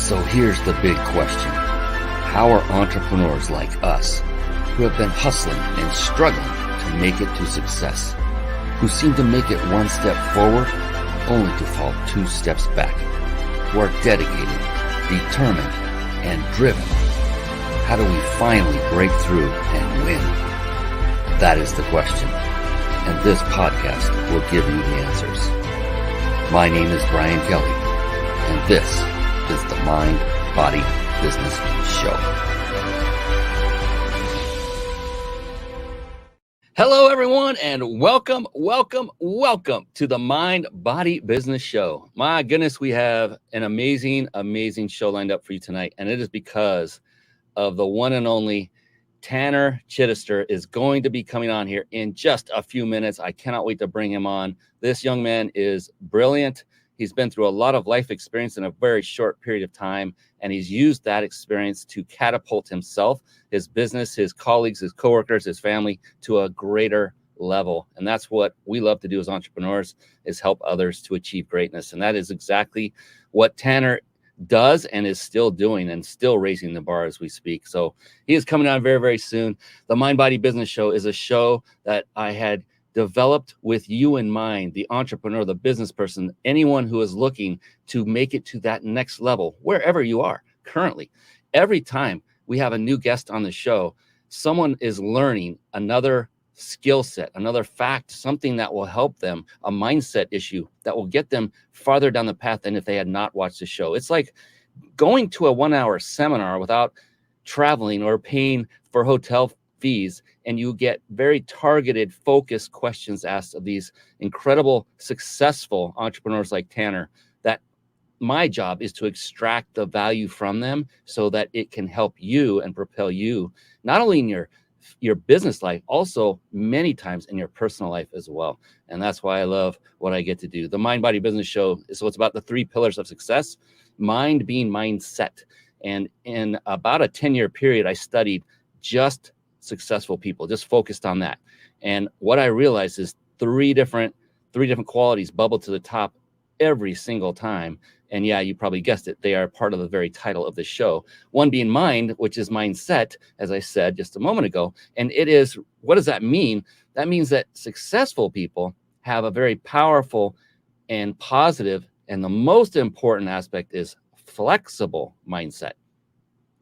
So here's the big question. How are entrepreneurs like us, who have been hustling and struggling to make it to success, who seem to make it one step forward only to fall two steps back, who are dedicated, determined, and driven, how do we finally break through and win? That is the question, and this podcast will give you the answers. My name is Brian Kelly, and this is the Mind, Body, Business Show. Hello, everyone, and welcome to the Mind, Body, Business Show. My goodness, we have an amazing show lined up for you tonight, and it is because of the one and only Tanner Chidester is going to be coming on here in just a few minutes. I cannot wait to bring him on. This young man is brilliant. He's been through a lot of life experience in a very short period of time, and he's used that experience to catapult himself, his business, his colleagues, his coworkers, his family to a greater level. And that's what we love to do as entrepreneurs, is help others to achieve greatness. And that is exactly what Tanner does and is still doing, and still raising the bar as we speak. So he is coming on very, very soon. The Mind, Body, Business Show is a show that I had developed with you in mind, the entrepreneur, the business person, anyone who is looking to make it to that next level, wherever you are currently. Every time we have a new guest on the show, someone is learning another skill set, another fact, something that will help them, a mindset issue that will get them farther down the path than if they had not watched the show. It's like going to a 1-hour seminar without traveling or paying for hotel fees, and you get very targeted, focused questions asked of these incredible, successful entrepreneurs like Tanner, that my job is to extract the value from them so that it can help you and propel you, not only in your business life, also many times in your personal life as well. And that's why I love what I get to do. The Mind, Body, Business Show is what's about the 3 pillars of success, mind being mindset. And in about a 10-year period, I studied just successful people, just focused on that. And what I realized is three different qualities bubble to the top every single time. And yeah, you probably guessed it, they are part of the very title of the show. One being mind, which is mindset, as I said just a moment ago. And it is, what does that mean? That means that successful people have a very powerful and positive, and the most important aspect is flexible mindset.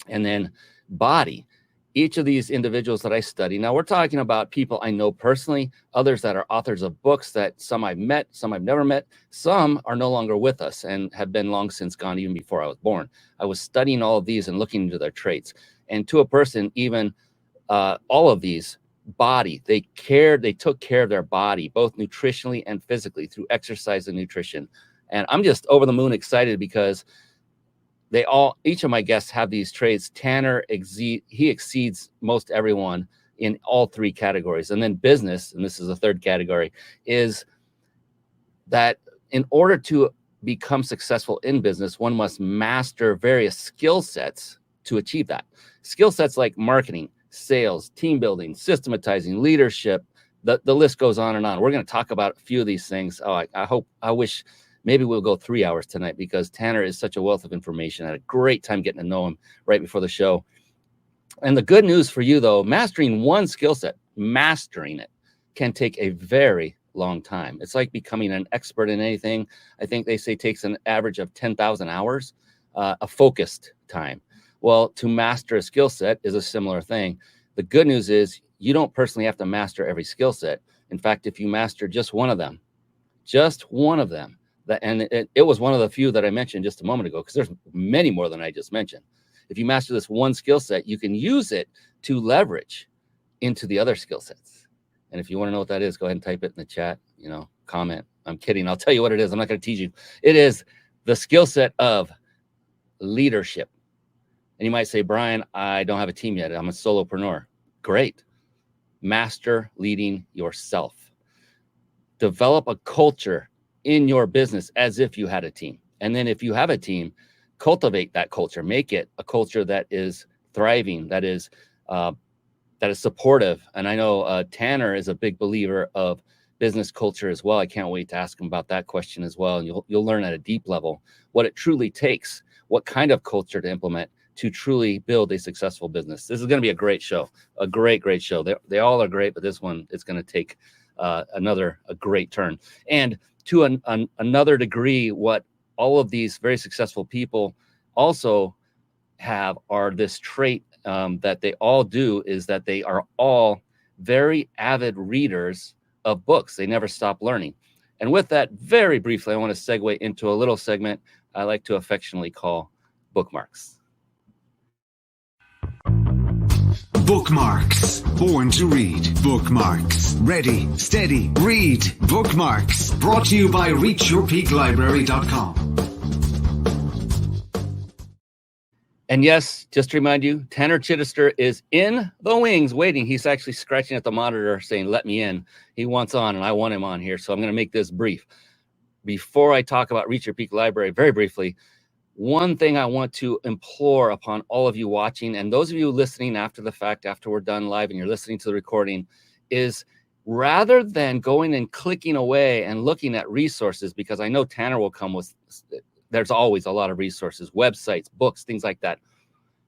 And then body. Each of these individuals that I study, now we're talking about people I know personally, others that are authors of books that some I've met, some I've never met, some are no longer with us and have been long since gone even before I was born. I was studying all of these and looking into their traits. And to a person, even all of these, body, they took care of their body, both nutritionally and physically through exercise and nutrition. And I'm just over the moon excited because each of my guests have these traits. Tanner exceeds most everyone in all 3 categories. And then business, and this is the 3rd category, is that in order to become successful in business, one must master various skill sets to achieve that. Skill sets like marketing, sales, team building, systematizing, leadership, the list goes on and on. We're going to talk about a few of these things. I wish maybe we'll go 3 hours tonight, because Tanner is such a wealth of information. I had a great time getting to know him right before the show. And the good news for you, though, mastering one skill set, mastering it, can take a very long time. It's like becoming an expert in anything. I think they say takes an average of 10,000 hours, a focused time. Well, to master a skill set is a similar thing. The good news is you don't personally have to master every skill set. In fact, if you master just one of them, and it was one of the few that I mentioned just a moment ago, because there's many more than I just mentioned. If you master this one skill set, you can use it to leverage into the other skill sets. And if you want to know what that is, go ahead and type it in the chat, comment. I'm kidding. I'll tell you what it is. I'm not going to tease you. It is the skill set of leadership. And you might say, Brian, I don't have a team yet. I'm a solopreneur. Great. Master leading yourself. Develop a culture in your business as if you had a team. And then if you have a team, cultivate that culture. Make it a culture that is thriving, that is supportive. And I know Tanner is a big believer of business culture as well. I can't wait to ask him about that question as well. And you'll learn at a deep level what it truly takes, what kind of culture to implement to truly build a successful business. This is going to be a great show, a great show. They all are great, but this one is going to take a great turn. And to another degree, what all of these very successful people also have are this trait that they all do is that they are all very avid readers of books. They never stop learning. And with that, very briefly, I want to segue into a little segment I like to affectionately call bookmarks. Bookmarks. Born to read. Bookmarks. Ready, steady, read. Bookmarks. Brought to you by reachyourpeaklibrary.com. And yes, just to remind you, Tanner Chidester is in the wings waiting. He's actually scratching at the monitor saying, let me in. He wants on, and I want him on here. So I'm going to make this brief. Before I talk about Reach Your Peak Library, very briefly, one thing I want to implore upon all of you watching, and those of you listening after the fact, after we're done live and you're listening to the recording, is rather than going and clicking away and looking at resources, because I know Tanner will come with, there's always a lot of resources, websites, books, things like that.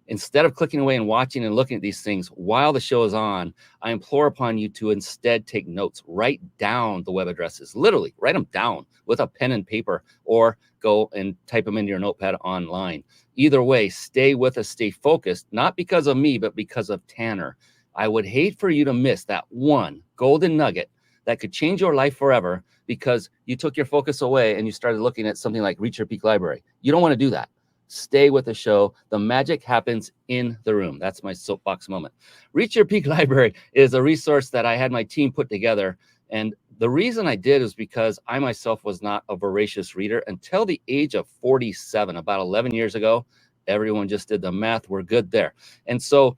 Instead of clicking away and watching and looking at these things while the show is on, I implore upon you to instead take notes. Write down the web addresses. Literally, write them down with a pen and paper, or go and type them into your notepad online. Either way, stay with us, stay focused, not because of me, but because of Tanner. I would hate for you to miss that one golden nugget that could change your life forever because you took your focus away and you started looking at something like Reach Your Peak Library. You don't want to do that. Stay with the show. The magic happens in the room. That's my soapbox moment. Reach Your Peak Library is a resource that I had my team put together. And the reason I did is because I myself was not a voracious reader until the age of 47, about 11 years ago. Everyone just did the math. We're good there. And so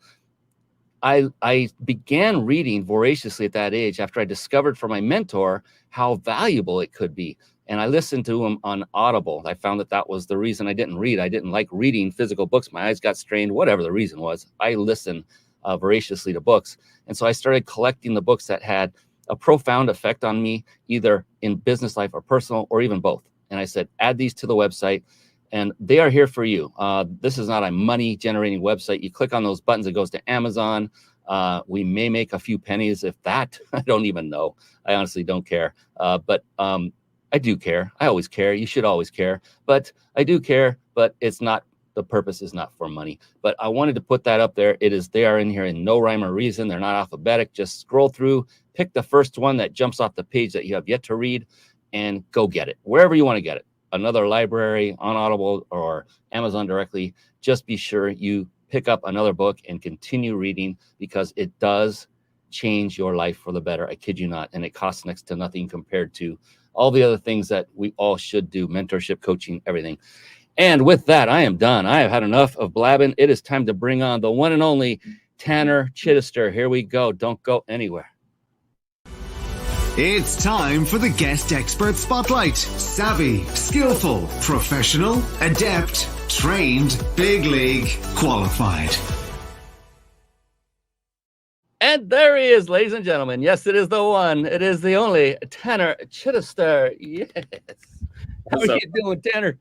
I began reading voraciously at that age after I discovered from my mentor how valuable it could be. And I listened to him on Audible. I found that was the reason I didn't read. I didn't like reading physical books. My eyes got strained, whatever the reason was. I listened voraciously to books. And so I started collecting the books that had a profound effect on me, either in business life or personal, or even both. And I said, add these to the website. And they are here for you. This is not a money generating website. You click on those buttons, it goes to Amazon. We may make a few pennies, if that. I don't even know. I honestly don't care. But I do care. I always care. You should always care. But I do care. But it's not, the purpose is not for money. But I wanted to put that up there. They are in here in no rhyme or reason. They're not alphabetic. Just scroll through, pick the first one that jumps off the page that you have yet to read, and go get it wherever you want to get it. Another library, on Audible, or Amazon directly. Just be sure you pick up another book and continue reading, because it does change your life for the better. I kid you not. And it costs next to nothing compared to all the other things that we all should do: mentorship, coaching, everything. And with that, I am done. I have had enough of blabbing. It is time to bring on the one and only Tanner Chidester. Here we go. Don't go anywhere. It's time for the Guest Expert Spotlight. Savvy, skillful, professional, adept, trained, big league, qualified. And there he is, ladies and gentlemen. Yes, it is the one. It is the only Tanner Chidester. Yes. How are you doing, Tanner?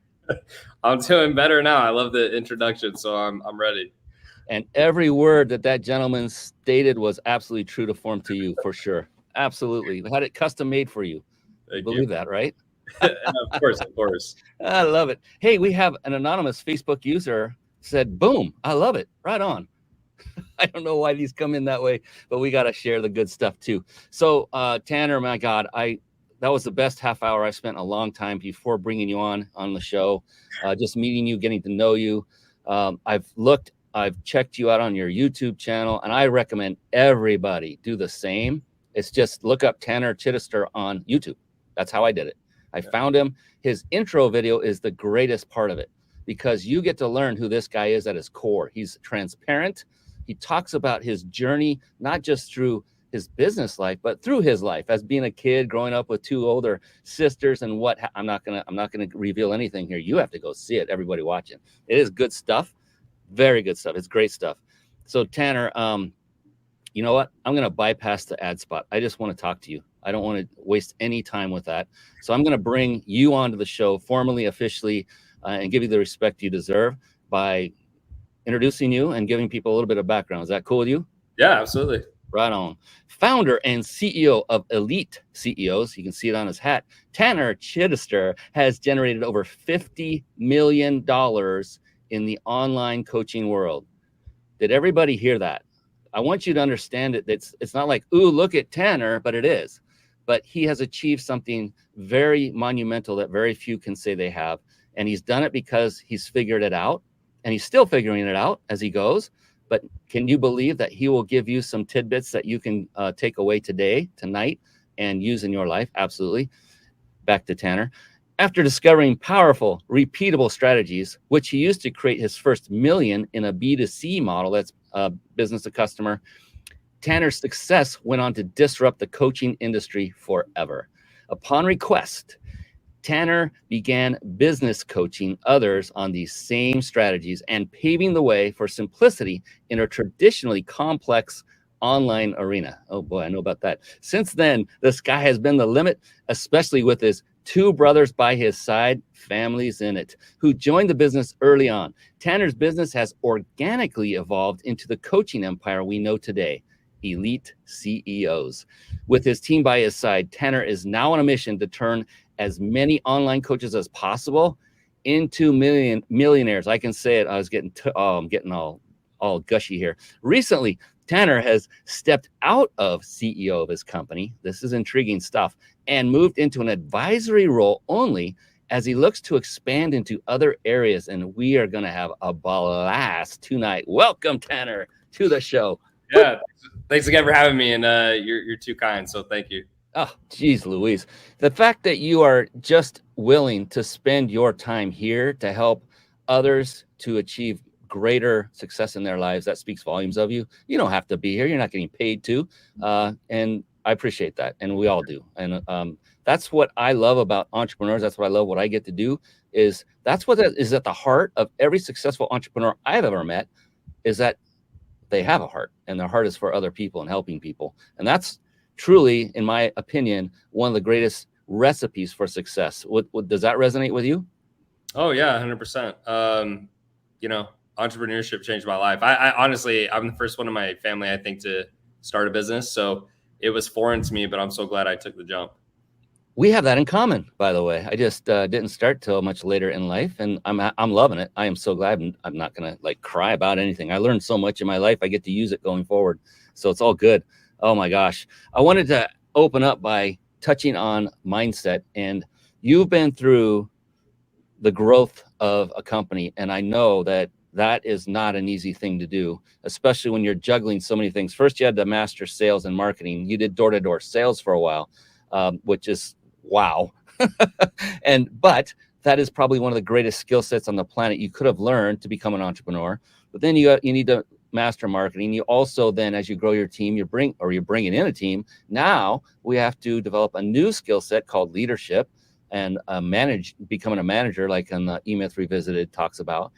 I'm doing better now. I love the introduction, so I'm ready. And every word that gentleman stated was absolutely true to form to you, for sure. Absolutely. We had it custom made for you. Thank Believe you. That, right? Of course, of course. I love it. Hey, we have an anonymous Facebook user said, boom, I love it. Right on. I don't know why these come in that way, but we got to share the good stuff too. So Tanner, my God, that was the best half hour I spent in a long time before bringing you on the show. Just meeting you, getting to know you. I've checked you out on your YouTube channel, and I recommend everybody do the same. It's just look up Tanner Chidester on YouTube. That's how I did it. I found him. His intro video is the greatest part of it, because you get to learn who this guy is at his core. He's transparent. He talks about his journey, not just through his business life, but through his life as being a kid, growing up with two older sisters, and what. I'm not gonna reveal anything here. You have to go see it. Everybody watching. It is good stuff. Very good stuff. It's great stuff. So Tanner, you know what? I'm going to bypass the ad spot. I just want to talk to you. I don't want to waste any time with that. So I'm going to bring you onto the show formally, officially, and give you the respect you deserve by introducing you and giving people a little bit of background. Is that cool with you? Yeah, absolutely. Right on. Founder and CEO of Elite CEOs, you can see it on his hat, Tanner Chidester has generated over $50 million in the online coaching world. Did everybody hear that? I want you to understand it. It's not like, ooh, look at Tanner, but it is. But he has achieved something very monumental that very few can say they have. And he's done it because he's figured it out. And he's still figuring it out as he goes. But can you believe that he will give you some tidbits that you can take away tonight, and use in your life? Absolutely. Back to Tanner. After discovering powerful, repeatable strategies, which he used to create his first million in a B2C model, that's business to customer, Tanner's success went on to disrupt the coaching industry forever. Upon request, Tanner began business coaching others on these same strategies and paving the way for simplicity in a traditionally complex online arena. Oh boy, I know about that. Since then, the sky has been the limit, especially with his two brothers by his side, families in it, who joined the business early on. Tanner's business has organically evolved into the coaching empire we know today, Elite CEOs. With his team by his side, Tanner is now on a mission to turn as many online coaches as possible into millionaires. I can say it. I was I'm getting all gushy here. Recently, Tanner has stepped out of CEO of his company. This is intriguing stuff, and moved into an advisory role only as he looks to expand into other areas. And we are going to have a blast tonight. Welcome, Tanner, to the show. Yeah, thanks again for having me, and you're too kind, so thank you. Oh, geez, Louise. The fact that you are just willing to spend your time here to help others to achieve greater success in their lives, that speaks volumes of you. You don't have to be here. You're not getting paid to. And I appreciate that. And we all do. And that's what I love about entrepreneurs. That's what I love. What I get to do is that's what is at the heart of every successful entrepreneur I've ever met, is that they have a heart, and their heart is for other people and helping people. And that's truly, in my opinion, one of the greatest recipes for success. What does that resonate with you? Oh yeah, 100%. Entrepreneurship changed my life. I honestly, I'm the first one in my family, I think, to start a business. So it was foreign to me, but I'm so glad I took the jump. We have that in common, by the way. I just didn't start till much later in life, and I'm loving it. I am so glad. I'm not gonna cry about anything. I learned so much in my life. I get to use it going forward, so it's all good. Oh my gosh. I wanted to open up by touching on mindset, and you've been through the growth of a company. And I know that is not an easy thing to do, especially when you're juggling so many things. First, you had to master sales and marketing. You did door-to-door sales for a while, which is wow. But that is probably one of the greatest skill sets on the planet you could have learned to become an entrepreneur. But then you need to master marketing. You also then, as you grow your team, you're bringing in a team. Now we have to develop a new skill set called leadership, and becoming a manager, like on the E-Myth Revisited talks about.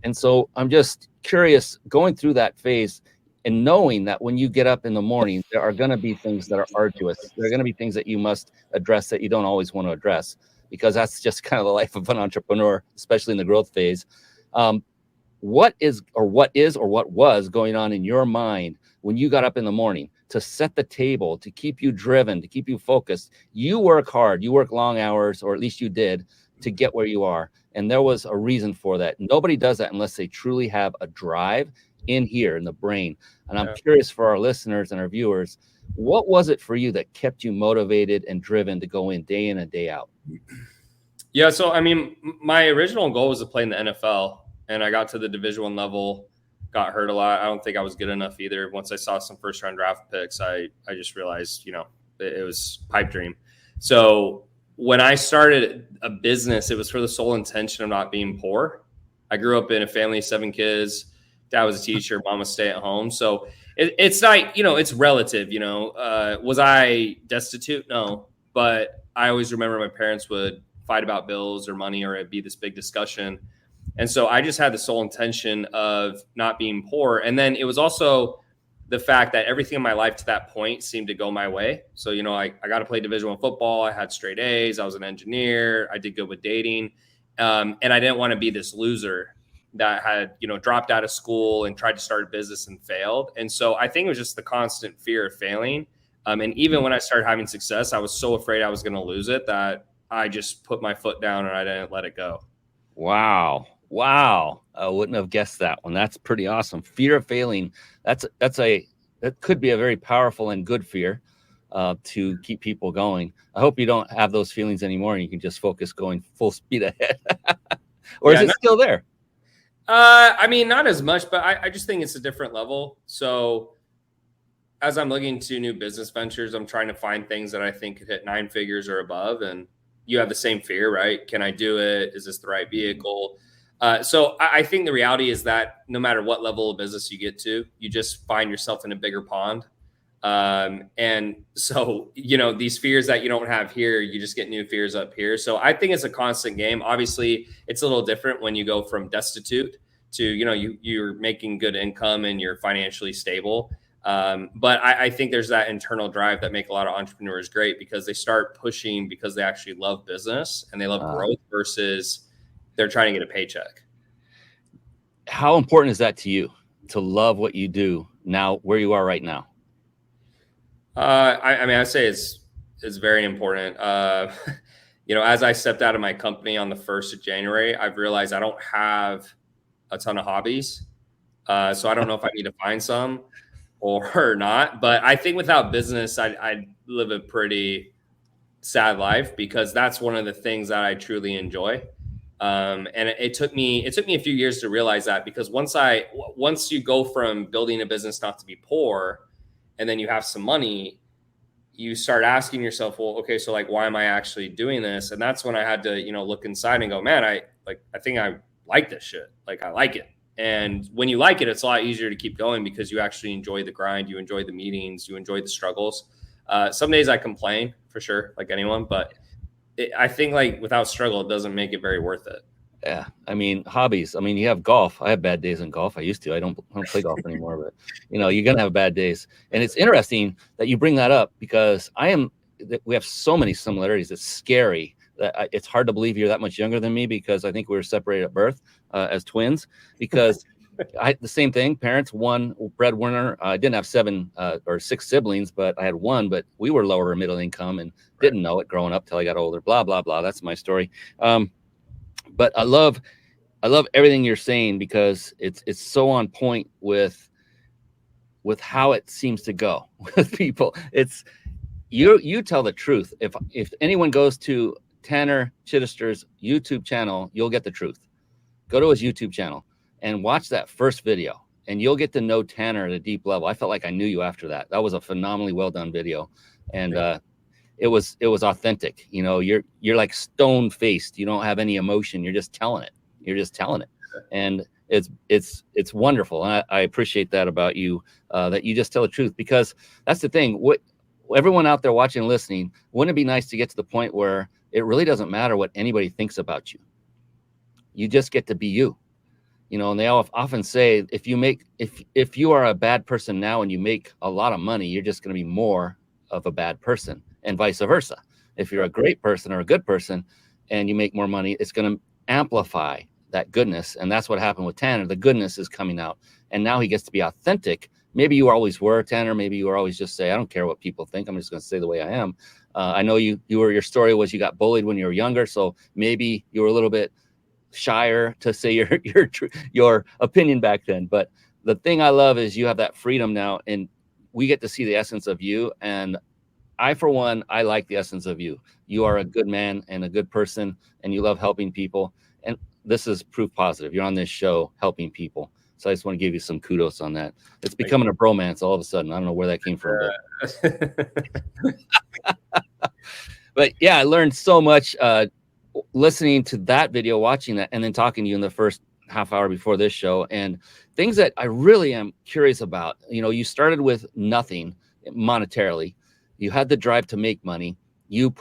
And so I'm just curious, going through that phase and knowing that when you get up in the morning, there are going to be things that are arduous. There are going to be things that you must address that you don't always want to address, because that's just kind of the life of an entrepreneur, especially in the growth phase. What was going on in your mind when you got up in the morning to set the table, to keep you driven, to keep you focused? You work hard, you work long hours, or at least you did, to get where you are. And there was a reason for that. Nobody does that unless they truly have a drive in here in the brain. And I'm curious for our listeners and our viewers, what was it for you that kept you motivated and driven to go in and day out? Yeah. So, I mean, my original goal was to play in the NFL, and I got to the Division I level, got hurt a lot. I don't think I was good enough either. Once I saw some first round draft picks, I just realized, it was pipe dream. So when I started a business, it was for the sole intention of not being poor. I grew up in a family of 7 kids. Dad was a teacher, mom was stay at home. So it's not, it's relative, was I destitute? No, but I always remember my parents would fight about bills or money, or it'd be this big discussion. And so I just had the sole intention of not being poor. And then it was also, the fact that everything in my life to that point seemed to go my way. So, you know, I got to play Division I football. I had straight A's. I was an engineer. I did good with dating. And I didn't want to be this loser that had, you know, dropped out of school and tried to start a business and failed. And so I think it was just the constant fear of failing. And even when I started having success, I was so afraid I was going to lose it that I just put my foot down and I didn't let it go. Wow. I wouldn't have guessed that one. That's pretty awesome. Fear of failing. That could be a very powerful and good fear to keep people going. I hope you don't have those feelings anymore and you can just focus going full speed ahead. Or is it still there? I mean, not as much, but I just think it's a different level. So as I'm looking to new business ventures, I'm trying to find things that I think could hit 9 figures or above. And you have the same fear, right? Can I do it? Is this the right vehicle? So I think the reality is that no matter what level of business you get to, you just find yourself in a bigger pond. And so, you know, these fears that you don't have here, you just get new fears up here. So I think it's a constant game. Obviously, it's a little different when you go from destitute to, you know, you're making good income and you're financially stable. But I think there's that internal drive that make a lot of entrepreneurs great because they start pushing because they actually love business and they love growth versus they're trying to get a paycheck. How important is that to you to love what you do now, where you are right now? I mean, I say it's very important. You know, as I stepped out of my company on the 1st of January, I've realized I don't have a ton of hobbies. So I don't know if I need to find some or not. But I think without business, I'd live a pretty sad life because that's one of the things that I truly enjoy. And it took me a few years to realize that because once you go from building a business not to be poor and then you have some money, you start asking yourself, well, okay, so like, why am I actually doing this? And that's when I had to, you know, look inside and go, man, I think I like this shit. Like I like it. And when you like it, it's a lot easier to keep going because you actually enjoy the grind, you enjoy the meetings, you enjoy the struggles. Some days I complain for sure, like anyone, but I think like without struggle, it doesn't make it very worth it. Yeah. I mean, hobbies. I mean, you have golf. I have bad days in golf. I used to. I don't play golf anymore, but you know, you're going to have bad days. And it's interesting that you bring that up because we have so many similarities. It's scary that it's hard to believe you're that much younger than me because I think we were separated at birth as twins because the same thing. Parents, one breadwinner. I didn't have 7 or 6 siblings, but I had one, but we were lower middle income and didn't know it growing up till I got older, blah, blah, blah. That's my story. But I love everything you're saying because it's so on point with how it seems to go with people. It's you tell the truth. If anyone goes to Tanner Chidester's YouTube channel, you'll get the truth. Go to his YouTube channel and watch that first video and you'll get to know Tanner at a deep level. I felt like I knew you after that. That was a phenomenally well done video. And it was authentic. You know, you're like stone faced. You don't have any emotion. You're just telling it. And it's wonderful. And I appreciate that about you, that you just tell the truth because that's the thing. What everyone out there watching and listening, wouldn't it be nice to get to the point where it really doesn't matter what anybody thinks about you. You just get to be you. You know, and they often say if you are a bad person now and you make a lot of money, you're just going to be more of a bad person. And vice versa. If you're a great person or a good person and you make more money, it's going to amplify that goodness. And that's what happened with Tanner. The goodness is coming out. And now he gets to be authentic. Maybe you always were, Tanner. Maybe you were always just say, I don't care what people think. I'm just going to say the way I am. I know your story was you got bullied when you were younger. So maybe you were a little bit shyer to say your opinion back then. But the thing I love is you have that freedom now and we get to see the essence of you. And for one, I like the essence of you. You are a good man and a good person, and you love helping people. And this is proof positive. You're on this show helping people. So I just want to give you some kudos on that. It's becoming a bromance all of a sudden. I don't know where that came from. But yeah, I learned so much listening to that video, watching that, and then talking to you in the first half hour before this show. And things that I really am curious about. You know, you started with nothing monetarily. You had the drive to make money. You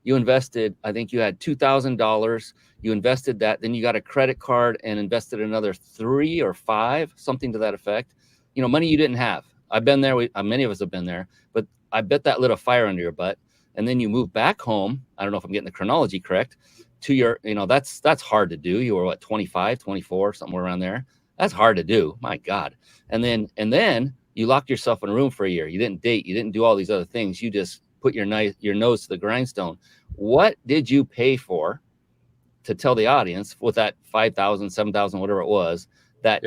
invested, I think you had $2,000. You invested that. Then you got a credit card and invested another 3 or 5, something to that effect. You know, money you didn't have. I've been there. Many of us have been there, but I bet that lit a fire under your butt. And then you move back home. I don't know if I'm getting the chronology correct to your, that's hard to do. You were what, 25, 24, somewhere around there. That's hard to do. My God. And then you locked yourself in a room for a year. You didn't date. You didn't do all these other things. You just put your nose to the grindstone. What did you pay for to tell the audience with that 5,000, 7,000, whatever it was, that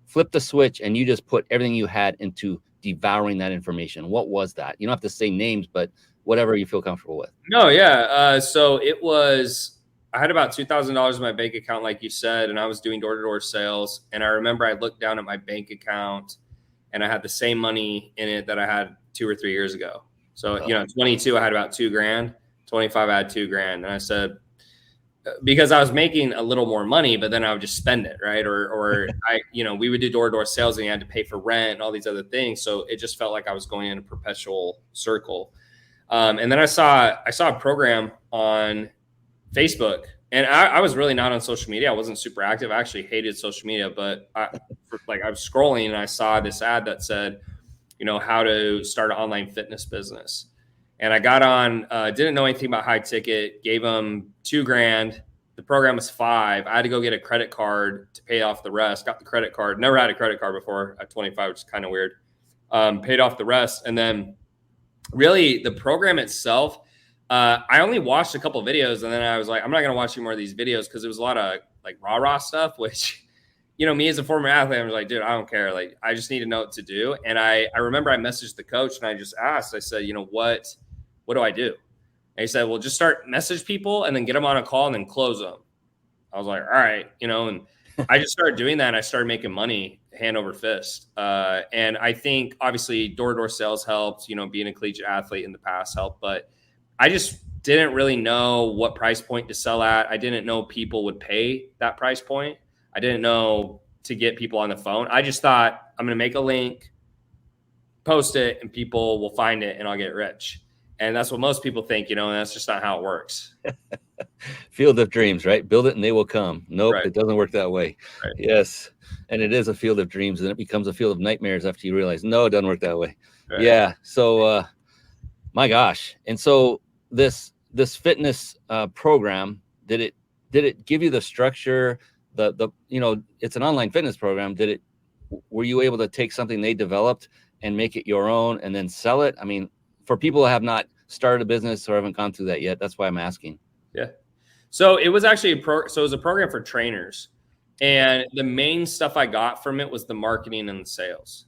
flipped the switch and you just put everything you had into devouring that information? What was that? You don't have to say names, but whatever you feel comfortable with. No, yeah. So it was, I had about $2,000 in my bank account, like you said, and I was doing door-to-door sales. And I remember I looked down at my bank account and I had the same money in it that I had 2 or 3 years ago. So, 22, I had about $2,000, 25, I had $2,000. And I said, because I was making a little more money, but then I would just spend it. Right. Or we would do door-to-door sales and you had to pay for rent and all these other things. So it just felt like I was going in a perpetual circle. And then I saw a program on Facebook, and I was really not on social media. I wasn't super active. I actually hated social media, but I was scrolling and I saw this ad that said, how to start an online fitness business. And I got on, didn't know anything about high ticket, gave them $2,000. The program was $5,000. I had to go get a credit card to pay off the rest. Got the credit card. Never had a credit card before at 25, which is kind of weird. Paid off the rest. And then really the program itself, I only watched a couple of videos and then I was like, I'm not going to watch any more of these videos because it was a lot of like rah-rah stuff, which, me as a former athlete, I was like, dude, I don't care. Like, I just need to know what to do. And I remember I messaged the coach and I just asked, I said, what do I do? And he said, well, just message people and then get them on a call and then close them. I was like, all right, and I just started doing that and I started making money hand over fist. And I think obviously door-to-door sales helped, being a collegiate athlete in the past helped, but I just didn't really know what price point to sell at. I didn't know people would pay that price point. I didn't know to get people on the phone. I just thought I'm going to make a link, post it, and people will find it and I'll get rich. And that's what most people think, and that's just not how it works. Field of dreams, right? Build it and they will come. Nope, right. It doesn't work that way. Right. Yes. And it is a field of dreams and it becomes a field of nightmares after you realize, no, it doesn't work that way. Right. Yeah. So, my gosh. And so this fitness program, did it give you the structure, it's an online fitness program. Were you able to take something they developed and make it your own and then sell it? I mean, for people who have not started a business or haven't gone through that yet, that's why I'm asking. Yeah. So it was actually it was a program for trainers, and the main stuff I got from it was the marketing and the sales.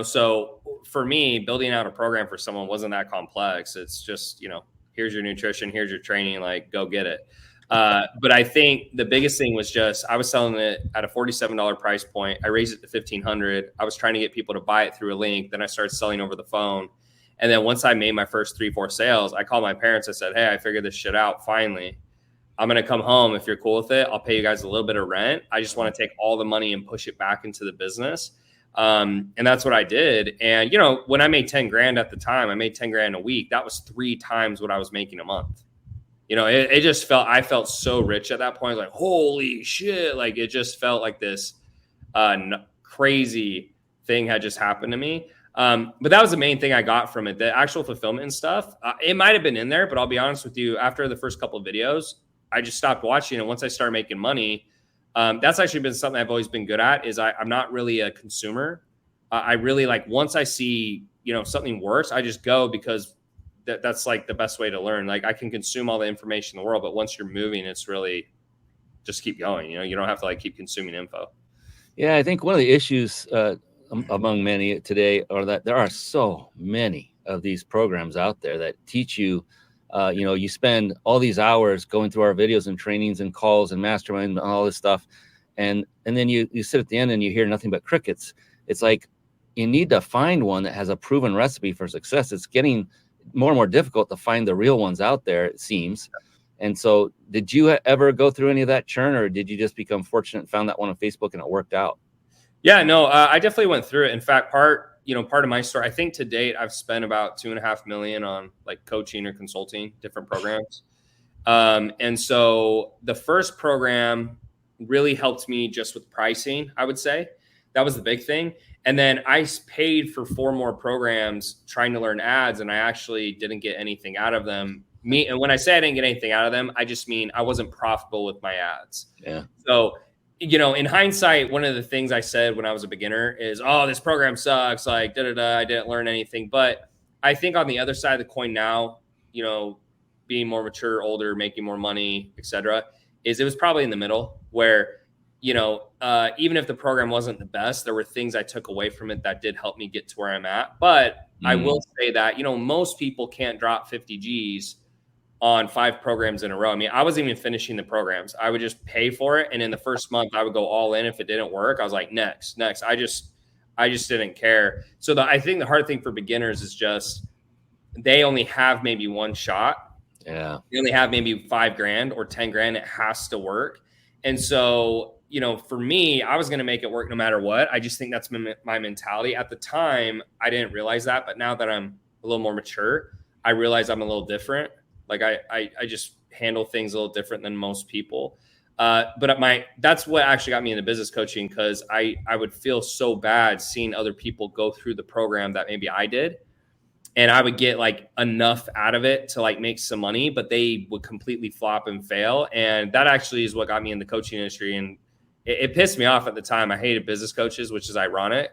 So for me, building out a program for someone wasn't that complex. It's just, here's your nutrition, here's your training, like go get it. But I think the biggest thing was just I was selling it at a $47 price point. I raised it to $1,500. I was trying to get people to buy it through a link. Then I started selling over the phone. And then once I made my first 3-4 sales, I called my parents. I said, hey, I figured this shit out. Finally, I'm going to come home. If you're cool with it, I'll pay you guys a little bit of rent. I just want to take all the money and push it back into the business. And that's what I did. And, when I made 10 grand at the time, I made 10 grand a week. That was 3 times what I was making a month. It just I felt so rich at that point. I was like, holy shit. Like, it just felt like this crazy thing had just happened to me. But that was the main thing I got from it. The actual fulfillment and stuff, it might've been in there, but I'll be honest with you, after the first couple of videos, I just stopped watching. And once I started making money, that's actually been something I've always been good at is I'm not really a consumer. I really once I see, something works, I just go because that's like the best way to learn. Like I can consume all the information in the world, but once you're moving, it's really just keep going. You don't have to keep consuming info. Yeah. I think one of the issues, among many today are that there are so many of these programs out there that teach you, you spend all these hours going through our videos and trainings and calls and masterminds and all this stuff. And then you sit at the end and you hear nothing but crickets. It's like, you need to find one that has a proven recipe for success. It's getting more and more difficult to find the real ones out there, it seems. And so did you ever go through any of that churn, or did you just become fortunate and found that one on Facebook and it worked out? Yeah, no, I definitely went through it. In fact, part of my story, I think to date, I've spent about $2.5 million on coaching or consulting different programs. And so the first program really helped me just with pricing, I would say. That was the big thing. And then I paid for 4 more programs trying to learn ads, and I actually didn't get anything out of them. And when I say I didn't get anything out of them, I just mean I wasn't profitable with my ads. Yeah. So, in hindsight, one of the things I said when I was a beginner is, oh, this program sucks. Like, I didn't learn anything. But I think on the other side of the coin now, being more mature, older, making more money, et cetera, is it was probably in the middle where, even if the program wasn't the best, there were things I took away from it that did help me get to where I'm at. But I will say that, most people can't drop 50 G's on 5 programs in a row. I mean, I wasn't even finishing the programs. I would just pay for it. And in the first month I would go all in. If it didn't work, I was like, next. I just didn't care. So I think the hard thing for beginners is just, they only have maybe one shot. Yeah. They only have maybe $5,000 or $10,000. It has to work. And so, for me, I was going to make it work no matter what. I just think that's my mentality. At the time, I didn't realize that. But now that I'm a little more mature, I realize I'm a little different. Like I just handle things a little different than most people. But that's what actually got me into business coaching, because I would feel so bad seeing other people go through the program that maybe I did. And I would get like enough out of it to like make some money, but they would completely flop and fail. And that actually is what got me in the coaching industry. And it pissed me off at the time. I hated business coaches, which is ironic,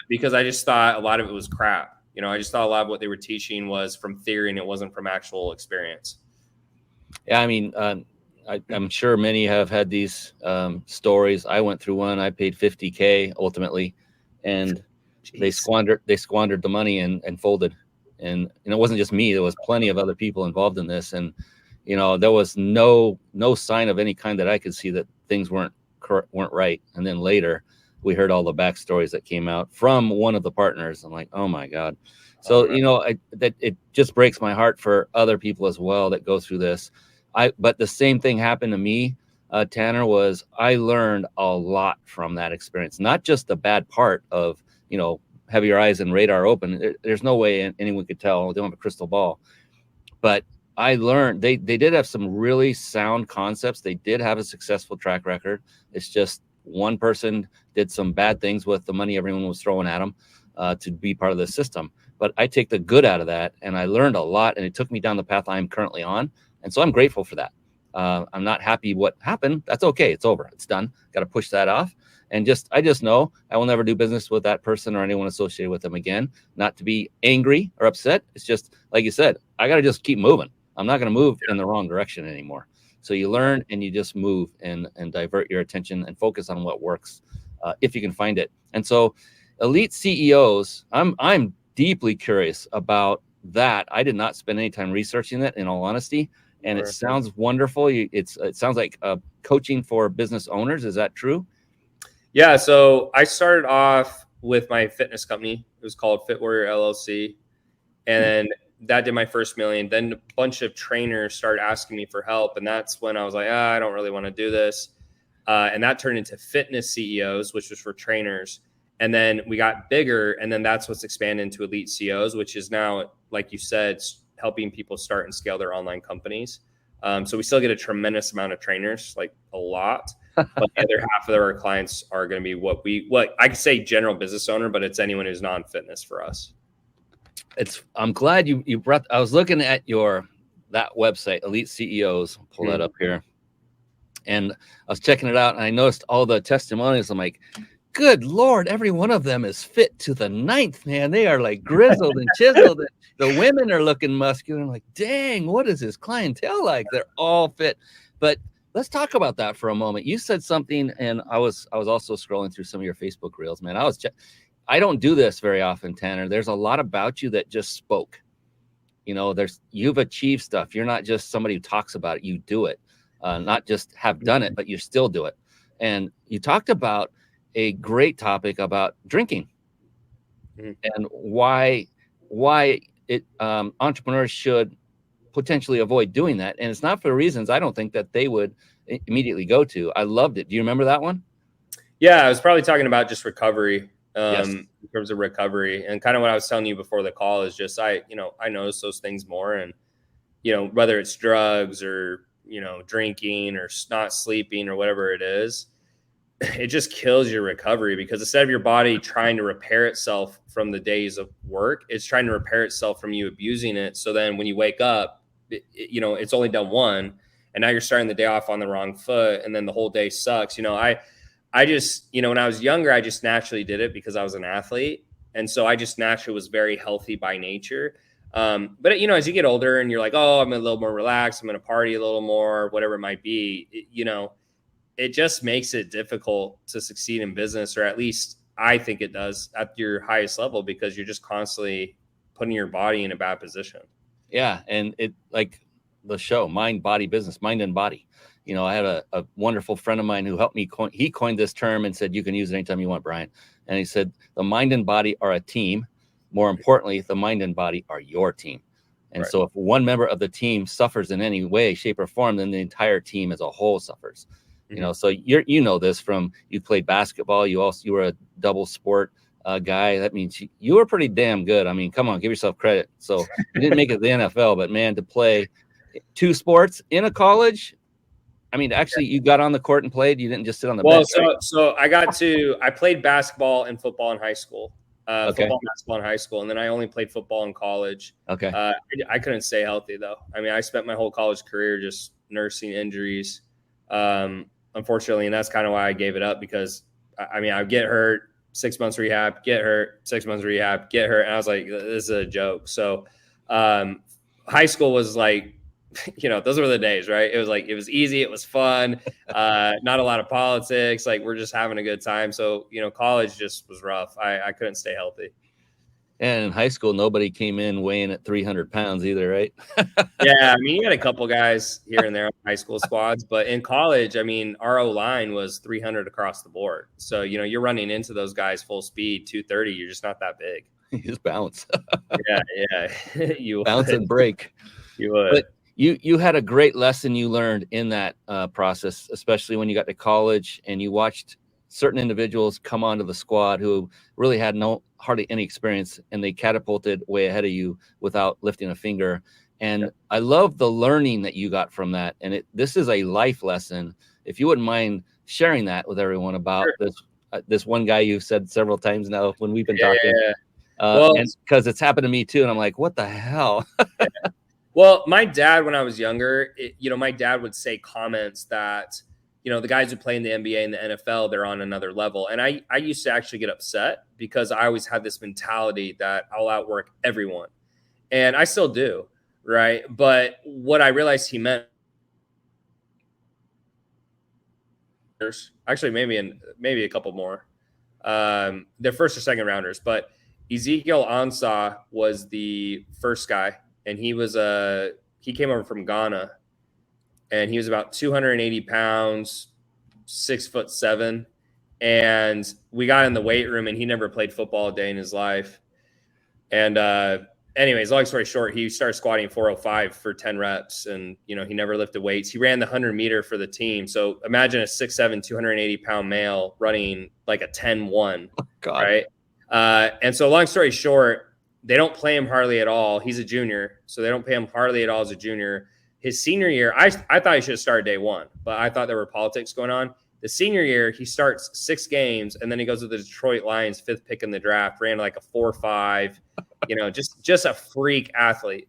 because I just thought a lot of it was crap. I just thought a lot of what they were teaching was from theory and it wasn't from actual experience. Yeah. I mean, I'm sure many have had these stories. I went through one. I paid $50,000 ultimately, and they squandered the money and folded. And it wasn't just me. There was plenty of other people involved in this. And, there was no sign of any kind that I could see that things weren't right. And then later we heard all the backstories that came out from one of the partners. I'm like, oh my God. So, that it just breaks my heart for other people as well that go through this. But the same thing happened to me, Tanner, was I learned a lot from that experience, not just the bad part of, have your eyes and radar open. There's no way anyone could tell. They don't have a crystal ball. But I learned they did have some really sound concepts. They did have a successful track record. It's just one person did some bad things with the money everyone was throwing at them to be part of the system. But I take the good out of that, and I learned a lot, and it took me down the path I'm currently on. And so I'm grateful for that. I'm not happy what happened. That's okay. It's over. It's done. Got to push that off. And I just know I will never do business with that person or anyone associated with them again. Not to be angry or upset. It's just, like you said, I got to just keep moving. I'm not going to move in the wrong direction anymore. So you learn and you just move and divert your attention and focus on what works if you can find it. And so elite CEOs, I'm deeply curious about that. I did not spend any time researching that, in all honesty. And it sounds wonderful. It sounds like coaching for business owners. Is that true? Yeah. So I started off with my fitness company. It was called Fit Warrior LLC. And that did my first million. Then a bunch of trainers started asking me for help. And that's when I was like, I don't really want to do this. And that turned into fitness CEOs, which was for trainers. And then we got bigger. And then that's what's expanded into elite CEOs, which is now, like you said, helping people start and scale their online companies. So we still get a tremendous amount of trainers, like a lot. But the other half of our clients are going to be what I could say general business owner, but it's anyone who's non-fitness for us. I'm glad you brought. I was looking at that website, Elite CEOs. Pull that up here, and I was checking it out, and I noticed all the testimonials. I'm like, good Lord, every one of them is fit to the ninth, man. They are like grizzled and chiseled. And the women are looking muscular. I'm like, dang, what is this clientele like? They're all fit. But let's talk about that for a moment. You said something, and I was also scrolling through some of your Facebook reels, man. I don't do this very often, Tanner. There's a lot about you that just spoke. You've achieved stuff. You're not just somebody who talks about it. You do it. Not just have done it, but you still do it. And you talked about a great topic about drinking and why entrepreneurs should potentially avoid doing that. And it's not for reasons I don't think that they would immediately go to. I loved it. Do you remember that one? Yeah, I was probably talking about just recovery. Yes. In terms of recovery, and kind of what I was telling you before the call is just I notice those things more, and whether it's drugs or drinking or not sleeping or whatever it is, it just kills your recovery, because instead of your body trying to repair itself from the days of work, it's trying to repair itself from you abusing it. So then when you wake up, it's only done one, and now you're starting the day off on the wrong foot, and then the whole day sucks. I just, when I was younger, I just naturally did it because I was an athlete. And so I just naturally was very healthy by nature. But as you get older and you're like, oh, I'm a little more relaxed, I'm going to party a little more, whatever it might be, it just makes it difficult to succeed in business, or at least I think it does at your highest level, because you're just constantly putting your body in a bad position. Yeah. And it, like the show, Mind, Body, Business, Mind and Body. I had a wonderful friend of mine who helped me he coined this term and said, you can use it anytime you want, Brian. And he said, the mind and body are a team. More importantly, the mind and body are your team. And so if one member of the team suffers in any way, shape, or form, then the entire team as a whole suffers. So you this from, you played basketball. You were a double sport guy. That means you were pretty damn good. I mean, come on, give yourself credit. So you didn't make it to the NFL, but man, to play 2 sports in a college, I mean, actually, you got on the court and played. You didn't just sit on the bench. So I played basketball and football in high school. Football and basketball in high school, and then I only played football in college. Okay. I couldn't stay healthy though. I mean, I spent my whole college career just nursing injuries, unfortunately, and that's kind of why I gave it up, because I mean, I get hurt, 6 months rehab, get hurt, 6 months rehab, get hurt, and I was like, this is a joke. So high school was like, those were the days, right? It was easy, it was fun, not a lot of politics, like we're just having a good time. So college just was rough. I couldn't stay healthy. And in high school, nobody came in weighing at 300 pounds either, right? Yeah, I mean, you had a couple guys here and there on high school squads, but in college, I mean, our O-line was 300 across the board. So, you're running into those guys full speed, 230, you're just not that big. You just bounce. Yeah. You bounce and break. You would. But you had a great lesson you learned in that process, especially when you got to college and you watched certain individuals come onto the squad who really had hardly any experience, and they catapulted way ahead of you without lifting a finger. And I love the learning that you got from that. And this is a life lesson. If you wouldn't mind sharing that with everyone about this one guy you've said several times now when we've been talking. Well, and because it's happened to me too. And I'm like, what the hell? Well, my dad, when I was younger, my dad would say comments that, the guys who play in the NBA and the NFL, they're on another level. And I used to actually get upset, because I always had this mentality that I'll outwork everyone. And I still do, right? But what I realized he meant, actually maybe a couple more, they're first or second rounders, but Ezekiel Ansah was the first guy. And he came over from Ghana, and he was about 280 pounds, 6'7". And we got in the weight room, and he never played football a day in his life. And anyways, long story short, he started squatting 405 for 10 reps, and he never lifted weights. He ran the 100-meter for the team. So imagine a 6'7", 280-pound male running like a 10-1, right? And so long story short, they don't play him hardly at all. He's a junior, so they don't pay him hardly at all as a junior. His senior year, I thought he should have started day one, but I thought there were politics going on. The senior year, he starts 6 games, and then he goes to the Detroit Lions, 5th pick in the draft, ran like a 4.5, just a freak athlete,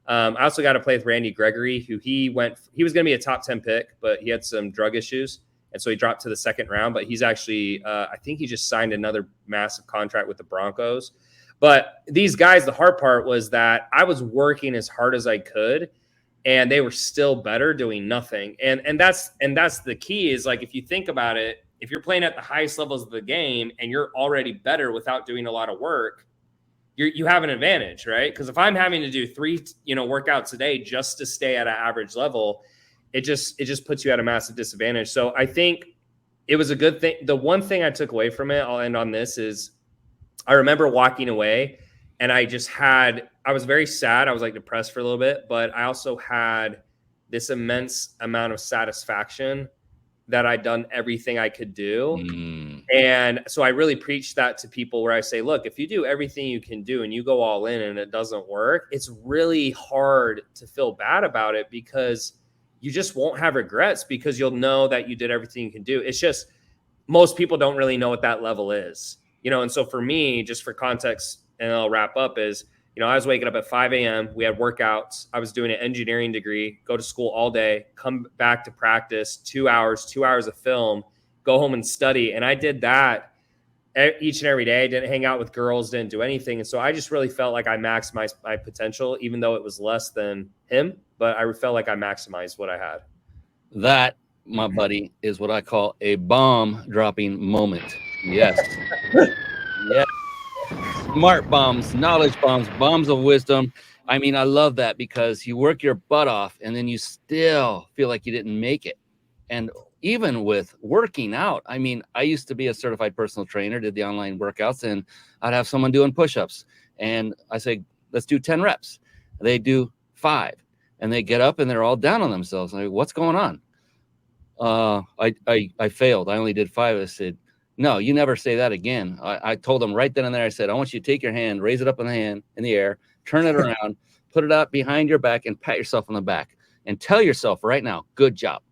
I also got to play with Randy Gregory, who he was going to be a top 10 pick, but he had some drug issues. And so he dropped to the 2nd round, but he's actually, I think he just signed another massive contract with the Broncos. But these guys, the hard part was that I was working as hard as I could, and they were still better doing nothing. And that's the key, is like, if you think about it, if you're playing at the highest levels of the game and you're already better without doing a lot of work, you have an advantage, right? Because if I'm having to do 3, workouts a day just to stay at an average level, it just puts you at a massive disadvantage. So I think it was a good thing. The one thing I took away from it, I'll end on this, is I remember walking away, and I was very sad. I was like depressed for a little bit, but I also had this immense amount of satisfaction that I'd done everything I could do. And so I really preach that to people, where I say, look, if you do everything you can do and you go all in and it doesn't work, it's really hard to feel bad about it, because you just won't have regrets because you'll know that you did everything you can do. It's just most people don't really know what that level is, you know? And so for me, just for context, and I'll wrap up is, you know, I was waking up at 5 a.m. We had workouts. I was doing an engineering degree, go to school all day, come back to practice 2 hours of film, go home and study. And I did that each and every day. I didn't hang out with girls, didn't do anything. And so I just really felt like I maximized my potential, even though it was less than him, but I felt like I maximized what I had. That, my buddy, is what I call a bomb dropping moment. Yes. Yeah. Smart bombs, knowledge bombs, bombs of wisdom. I mean, I love that because you work your butt off and then you still feel like you didn't make it. And even with working out, I mean, I used to be a certified personal trainer, did the online workouts, and I'd have someone doing push-ups. And I say, let's do 10 reps. They do 5. And they get up and they're all down on themselves. I'm like, what's going on? I failed. I only did 5. I said, no, you never say that again. I told them right then and there, I said, I want you to take your hand, raise it up in the air, turn it around, put it up behind your back and pat yourself on the back and tell yourself right now, good job.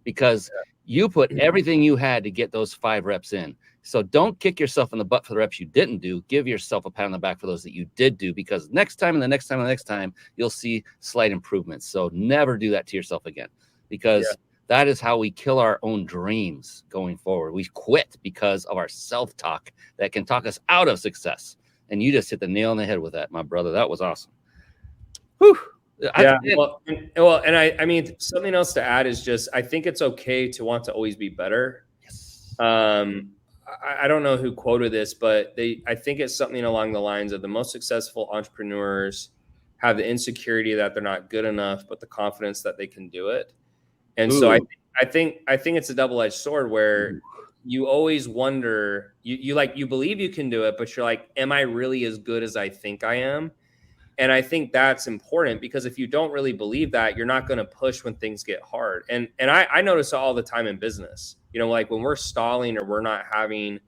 Because you put everything you had to get those 5 reps in. So don't kick yourself in the butt for the reps you didn't do. Give yourself a pat on the back for those that you did do, because next time and the next time and the next time, you'll see slight improvements. So never do that to yourself again, because that is how we kill our own dreams going forward. We quit because of our self-talk that can talk us out of success. And you just hit the nail on the head with that, my brother. That was awesome. Whew. Yeah. And I mean, something else to add is just, I think it's okay to want to always be better. Yes. I don't know who quoted this, but I think it's something along the lines of the most successful entrepreneurs have the insecurity that they're not good enough, but the confidence that they can do it. And so I think it's a double-edged sword where you always wonder, you believe you can do it, but you're like, am I really as good as I think I am? And I think that's important, because if you don't really believe that, you're not going to push when things get hard. And I notice all the time in business, you know, like when we're stalling or we're not having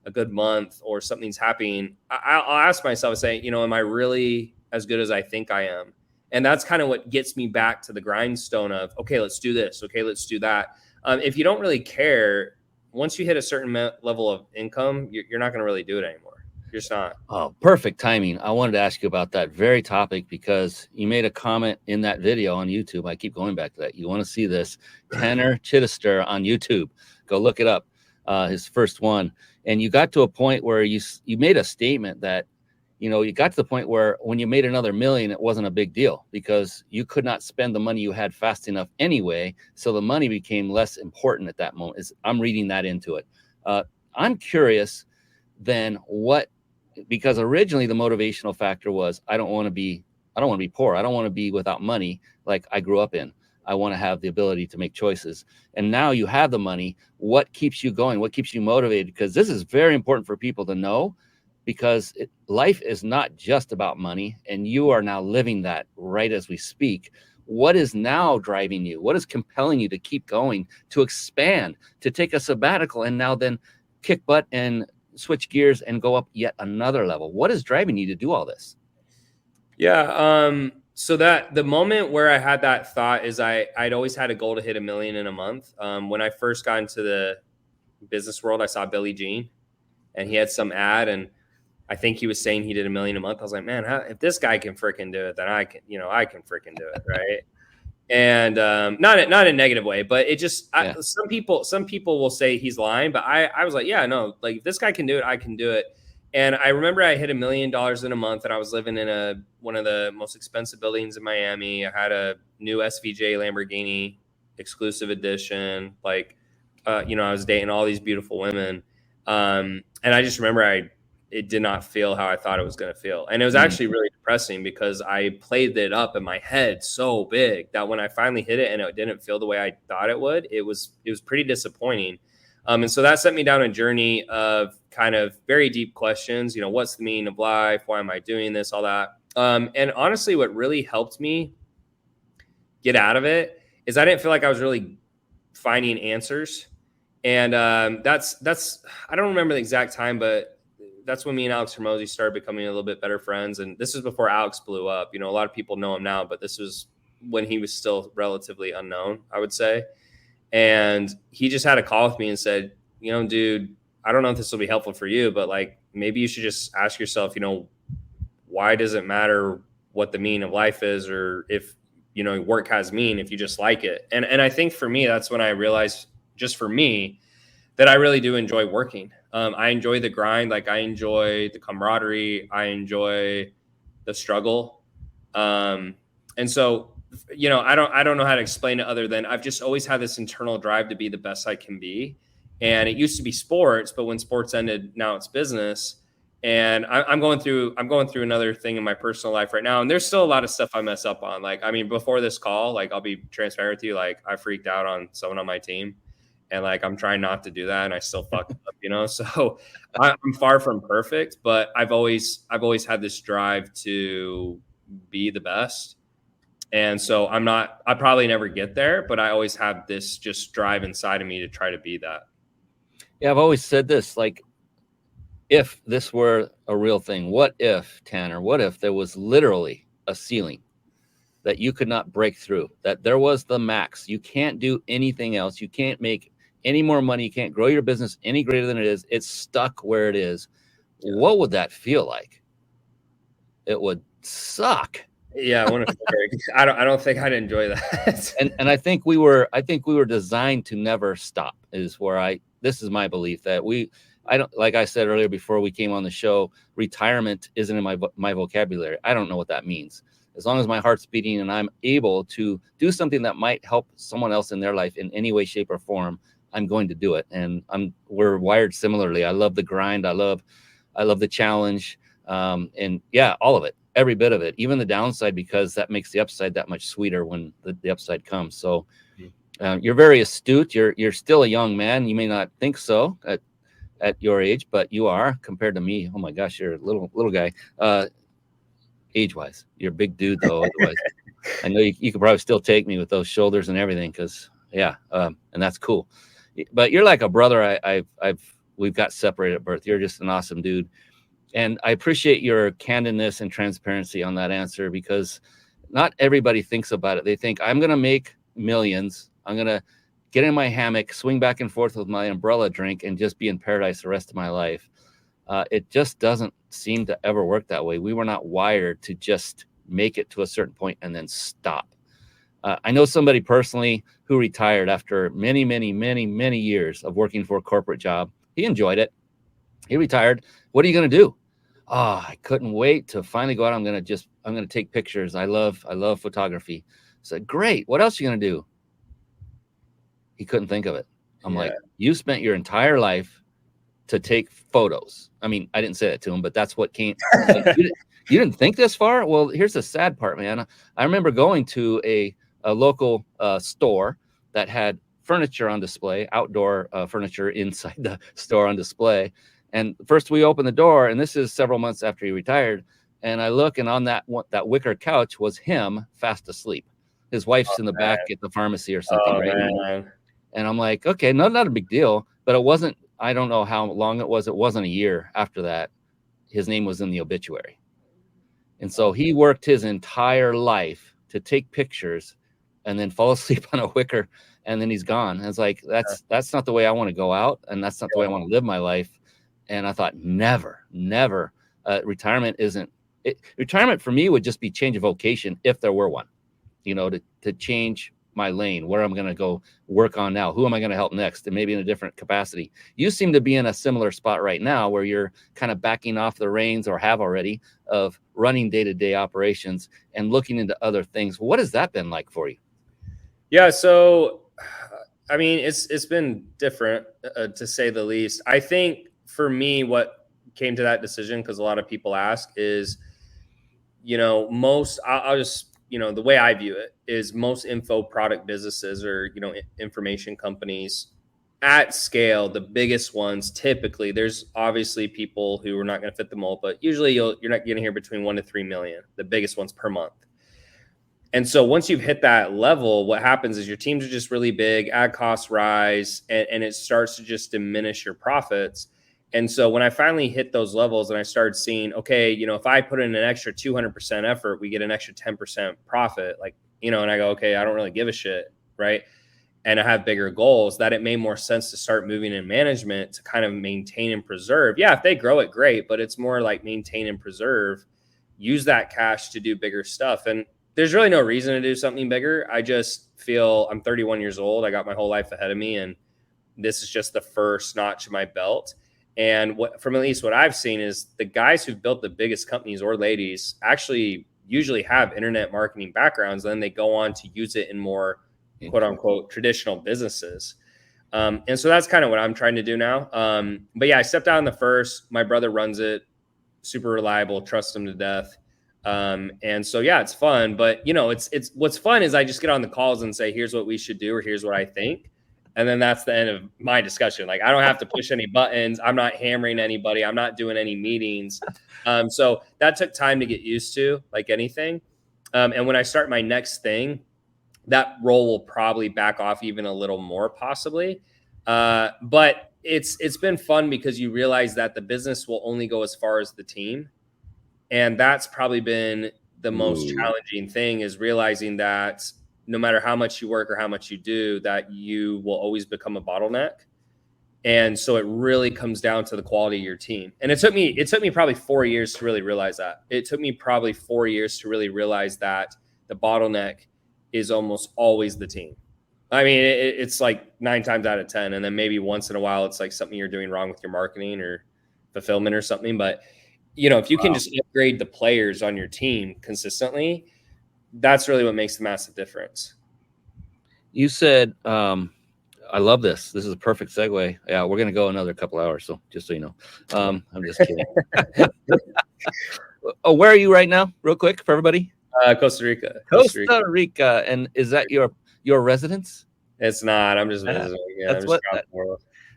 a good month or something's happening, I'll ask myself, I say, you know, am I really as good as I think I am? And that's kind of what gets me back to the grindstone of, okay, let's do this. Okay, let's do that. If you don't really care, once you hit a certain level of income, you're not going to really do it anymore. You're just not. Oh, perfect timing. I wanted to ask you about that very topic, because you made a comment in that video on YouTube. I keep going back to that. You want to see this? Tanner Chidester on YouTube. Go look it up. His first one. And you got to a point where you made a statement that, you know, you got to the point where when you made another $1 million, it wasn't a big deal because you could not spend the money you had fast enough anyway. So the money became less important at that moment. I'm reading that into it. I'm curious then because originally the motivational factor was, I don't want to be poor. I don't want to be without money like I grew up in. I want to have the ability to make choices. And now you have the money. What keeps you going? What keeps you motivated? Because this is very important for people to know, because life is not just about money, and you are now living that right as we speak. What is now driving you? What is compelling you to keep going, to expand, to take a sabbatical, and now then kick butt and switch gears and go up yet another level? What is driving you to do all this? Yeah. So that the moment where I had that thought is I'd always had a goal to hit $1 million in a month. When I first got into the business world, I saw Billy Jean, and he had some ad, and I think he was saying he did $1 million a month. I was like, man, if this guy can freaking do it, then I can freaking do it. Right. And not in a negative way, but it just, some people will say he's lying, but I was like, yeah, no, like if this guy can do it, I can do it. And I remember I hit $1 million in a month, and I was living in one of the most expensive buildings in Miami. I had a new SVJ Lamborghini exclusive edition. Like, I was dating all these beautiful women. And I just remember it did not feel how I thought it was going to feel. And it was actually really depressing, because I played it up in my head so big that when I finally hit it and it didn't feel the way I thought it would, it was pretty disappointing. And so that set me down a journey of kind of very deep questions, what's the meaning of life? Why am I doing this? All that. And honestly, what really helped me get out of it is I didn't feel like I was really finding answers. And that's I don't remember the exact time, but that's when me and Alex Hormozy started becoming a little bit better friends. And this is before Alex blew up. A lot of people know him now, but this was when he was still relatively unknown, I would say. And he just had a call with me and said, dude, I don't know if this will be helpful for you, but like, maybe you should just ask yourself, why does it matter what the meaning of life is, or if, work has meaning, if you just like it. And I think for me, that's when I realized, just for me, that I really do enjoy working. I enjoy the grind. Like, I enjoy the camaraderie. I enjoy the struggle. And so, I don't know how to explain it other than I've just always had this internal drive to be the best I can be. And it used to be sports, but when sports ended, now it's business. And I'm going through another thing in my personal life right now. And there's still a lot of stuff I mess up on. Like, I mean, before this call, like, I'll be transparent with you. Like, I freaked out on someone on my team, and like, I'm trying not to do that, and I still fuck up, So I'm far from perfect, but I've always had this drive to be the best. And so I probably never get there, but I always have this just drive inside of me to try to be that. Yeah, I've always said this, like, if this were a real thing, what if, Tanner, what if there was literally a ceiling that you could not break through, that there was the max? You can't do anything else. You can't make any more money. You can't grow your business any greater than it is. It's stuck where it is. Yeah. What would that feel like? It would suck. Yeah, I don't think I'd enjoy that. And I think we were designed to never stop. This is my belief that I don't, like I said earlier before we came on the show, retirement isn't in my vocabulary. I don't know what that means. As long as my heart's beating and I'm able to do something that might help someone else in their life in any way, shape, or form, I'm going to do it. And we're wired similarly. I love the grind. I love the challenge. And yeah, all of it, every bit of it, even the downside, because that makes the upside that much sweeter when the upside comes. So you're very astute. You're still a young man. You may not think so at your age, but you are compared to me. Oh my gosh, you're a little guy. Age-wise, you're a big dude though. Otherwise, I know you could probably still take me with those shoulders and everything. Because and that's cool. But you're like a brother. We've got separated at birth. You're just an awesome dude, and I appreciate your candidness and transparency on that answer, because not everybody thinks about it. They think, I'm gonna make millions. I'm gonna get in my hammock, swing back and forth with my umbrella drink, and just be in paradise the rest of my life. It just doesn't seem to ever work that way. We were not wired to just make it to a certain point and then stop. I know somebody personally who retired after many, many, many, many years of working for a corporate job. He enjoyed it. He retired. What are you going to do? Oh, I couldn't wait to finally go out. I'm going to take pictures. I love photography. I said, great. What else are you going to do? He couldn't think of it. I'm like, you spent your entire life to take photos. I mean, I didn't say that to him, but that's what came. Like, you didn't think this far? Well, here's the sad part, man. I remember going to a local store that had furniture on display, outdoor furniture inside the store on display. And first we opened the door, and this is several months after he retired. And I look, and on that wicker couch was him fast asleep. His wife's in the back at the pharmacy or something, right? Man. And I'm like, okay, not a big deal. But it wasn't, I don't know how long it was. It wasn't a year after that. His name was in the obituary. And so he worked his entire life to take pictures and then fall asleep on a wicker, and then he's gone. And it's like, that's not the way I want to go out, and that's not the way I want to live my life. And I thought, never. Retirement isn't it. Retirement for me would just be change of vocation, if there were one, to change my lane, where I'm going to go work on now. Who am I going to help next? And maybe in a different capacity. You seem to be in a similar spot right now, where you're kind of backing off the reins, or have already, of running day-to-day operations and looking into other things. What has that been like for you? Yeah. So, I mean, it's been different to say the least. I think for me, what came to that decision, because a lot of people ask, is, I'll just, the way I view it is most info product businesses, or, information companies at scale, the biggest ones, typically, there's obviously people who are not going to fit the mold, but usually you're not going to hear between 1 to 3 million, the biggest ones per month. And so once you've hit that level, what happens is your teams are just really big, ad costs rise, and it starts to just diminish your profits. And so when I finally hit those levels and I started seeing, okay, if I put in an extra 200% effort, we get an extra 10% profit, like and I go, okay, I don't really give a shit, right? And I have bigger goals, that it made more sense to start moving in management to kind of maintain and preserve. Yeah, if they grow it, great, but it's more like maintain and preserve, use that cash to do bigger stuff. And there's really no reason to do something bigger. I just feel I'm 31 years old. I got my whole life ahead of me, and this is just the first notch of my belt. And from at least what I've seen is the guys who've built the biggest companies, or ladies, actually usually have internet marketing backgrounds. And then they go on to use it in more quote unquote traditional businesses. And so that's kind of what I'm trying to do now. But yeah, I stepped out in the first. My brother runs it, super reliable, trust him to death. And so, yeah, it's fun, but it's what's fun is I just get on the calls and say, here's what we should do, or here's what I think. And then that's the end of my discussion. Like, I don't have to push any buttons. I'm not hammering anybody. I'm not doing any meetings. So that took time to get used to, like anything. And when I start my next thing, that role will probably back off even a little more, possibly. But it's been fun because you realize that the business will only go as far as the team. And that's probably been the most challenging thing, is realizing that no matter how much you work or how much you do, that you will always become a bottleneck. And so it really comes down to the quality of your team. And it took me probably 4 years to really realize that. It took me probably 4 years to really realize that the bottleneck is almost always the team. I mean, it's like 9 times out of 10. And then maybe once in a while, it's like something you're doing wrong with your marketing or fulfillment or something. But, if you can just upgrade the players on your team consistently, that's really what makes the massive difference. You said, I love this. This is a perfect segue. Yeah, we're going to go another couple hours. So just so you know, I'm just kidding. Oh, where are you right now? Real quick for everybody. Costa Rica. Costa Rica. And is that your residence? It's not. I'm just visiting. Yeah,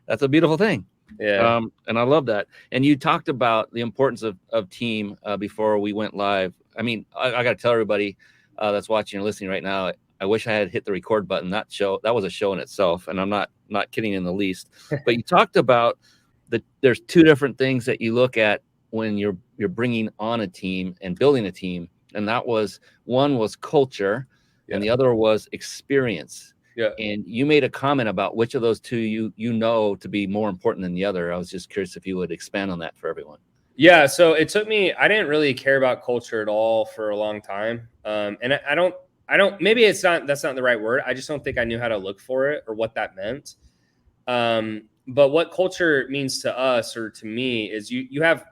that's a beautiful thing. Yeah. And I love that. And you talked about the importance of team before we went live. I mean, I got to tell everybody that's watching or listening right now, I wish I had hit the record button. That was a show in itself, and I'm not kidding in the least. But you talked about there's two different things that you look at when you're bringing on a team and building a team, and that was, one was culture, and the other was experience. Yeah. And you made a comment about which of those two you know to be more important than the other. I was just curious if you would expand on that for everyone. Yeah. So it took me, I didn't really care about culture at all for a long time. And I don't, maybe that's not the right word. I just don't think I knew how to look for it or what that meant. But what culture means to us, or to me, is you have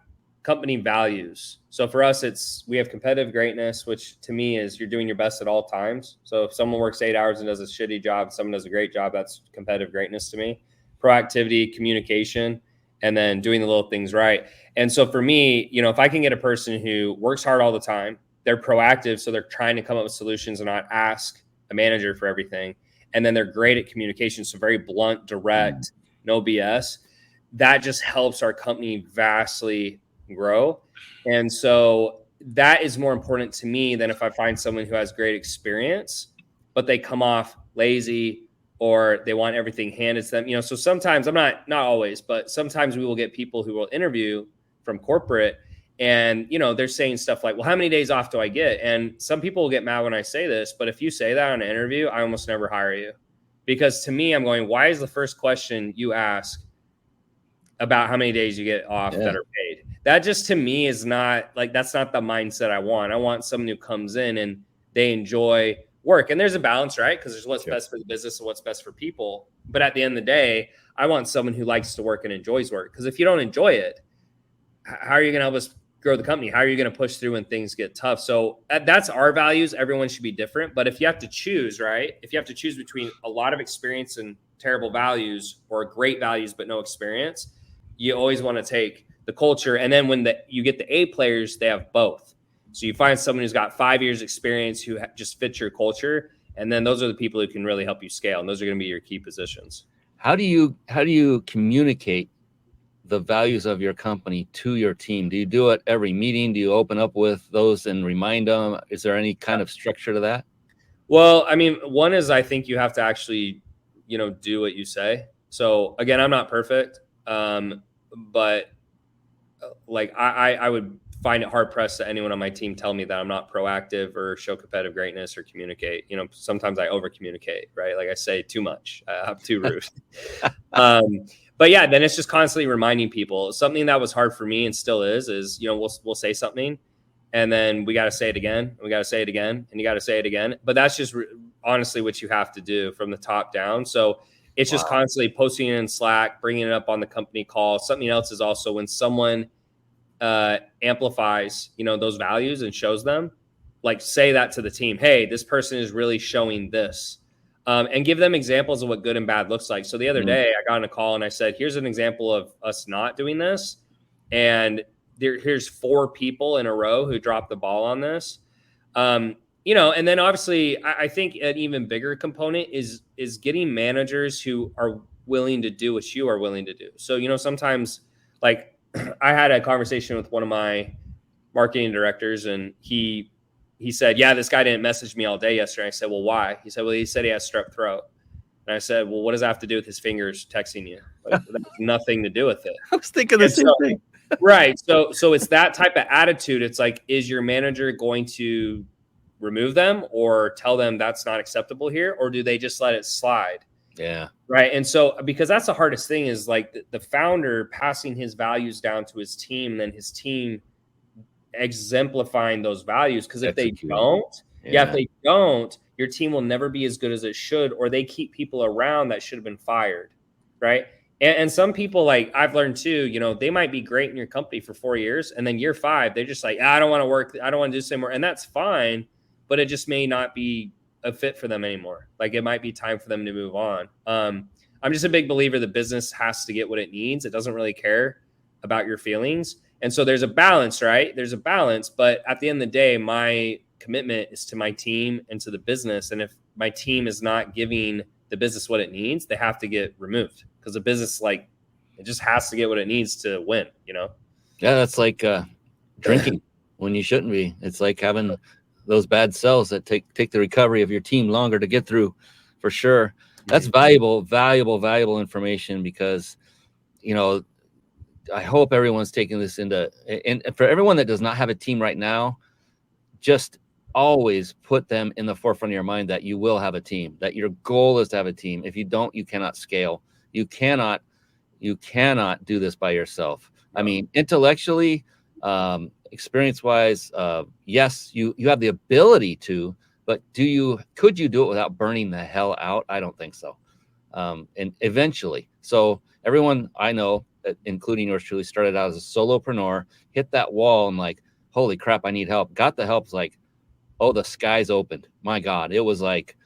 company values. So for us, we have competitive greatness, which to me is you're doing your best at all times. So if someone works 8 hours and does a shitty job, someone does a great job, that's competitive greatness to me. Proactivity, communication, and then doing the little things right. And so for me, if I can get a person who works hard all the time, they're proactive, so they're trying to come up with solutions and not ask a manager for everything, and then they're great at communication, so very blunt, direct, no BS, that just helps our company vastly grow. And so that is more important to me than if I find someone who has great experience, but they come off lazy or they want everything handed to them. So sometimes, not always, but sometimes we will get people who will interview from corporate, and they're saying stuff like, well, how many days off do I get? And some people will get mad when I say this, but if you say that on an interview, I almost never hire you. Because to me, I'm going, why is the first question you ask about how many days you get off that are paid? That just, to me, is not like, that's not the mindset I want. I want someone who comes in and they enjoy work. And there's a balance, right? Because there's what's best for the business and what's best for people. But at the end of the day, I want someone who likes to work and enjoys work. Because if you don't enjoy it, how are you going to help us grow the company? How are you going to push through when things get tough? So that's our values. Everyone should be different. But if you have to choose, right? If you have to choose between a lot of experience and terrible values, or great values but no experience, you always want to take the culture. And then when you get the A players, they have both. So you find someone who's got 5 years experience who just fits your culture. And then those are the people who can really help you scale. And those are going to be your key positions. How do you communicate the values of your company to your team? Do you do it every meeting? Do you open up with those and remind them? Is there any kind of structure to that? Well, I mean, one is, I think you have to actually, do what you say. So again, I'm not perfect. But like I would find it hard pressed that anyone on my team tell me that I'm not proactive or show competitive greatness or communicate. Sometimes I over communicate, right? Like I say too much. I'm too rude. But yeah, then it's just constantly reminding people. Something that was hard for me and still is we'll say something and then we got to say it again. And we got to say it again and you got to say it again. But that's just honestly what you have to do from the top down. So it's just constantly posting it in Slack, bringing it up on the company call. Something else is also when someone amplifies, those values and shows them, like say that to the team, hey, this person is really showing this, and give them examples of what good and bad looks like. So the other day I got on a call and I said, here's an example of us not doing this. And here's 4 people in a row who dropped the ball on this. And then obviously I think an even bigger component is getting managers who are willing to do what you are willing to do. So, sometimes like I had a conversation with one of my marketing directors and he said, yeah, this guy didn't message me all day yesterday. I said, well, why? He said, well, he said he has strep throat. And I said, well, what does that have to do with his fingers texting you? Like, that has nothing to do with it. I was thinking the same thing. Right. So it's that type of attitude. It's like, is your manager going to remove them or tell them that's not acceptable here? Or do they just let it slide? Yeah. Right. And so, because that's the hardest thing is like the founder passing his values down to his team, and then his team exemplifying those values. Because if they don't, if they don't, your team will never be as good as it should, or they keep people around that should have been fired. Right. And some people, like I've learned too, they might be great in your company for 4 years. And then year 5, they're just like, I don't want to work. I don't want to do this anymore. And that's fine. But it just may not be a fit for them anymore. Like it might be time for them to move on. I'm just a big believer the business has to get what it needs. It doesn't really care about your feelings. And so there's a balance, right? There's a balance, but at the end of the day, my commitment is to my team and to the business. And if my team is not giving the business what it needs, they have to get removed, because the business, like, it just has to get what it needs to win, Yeah, that's like drinking when you shouldn't be. It's like having those bad cells that take the recovery of your team longer to get through, for sure. That's valuable information, because, I hope everyone's taking this into, and for everyone that does not have a team right now, just always put them in the forefront of your mind that you will have a team, that your goal is to have a team. If you don't, you cannot scale. You cannot do this by yourself. I mean, intellectually, experience-wise, yes, you have the ability to, but could you do it without burning the hell out? I don't think so. And eventually, so everyone I know, including yours truly, started out as a solopreneur, hit that wall and like, holy crap, I need help. Got the help. It's like, oh, the skies opened. My God, it was like,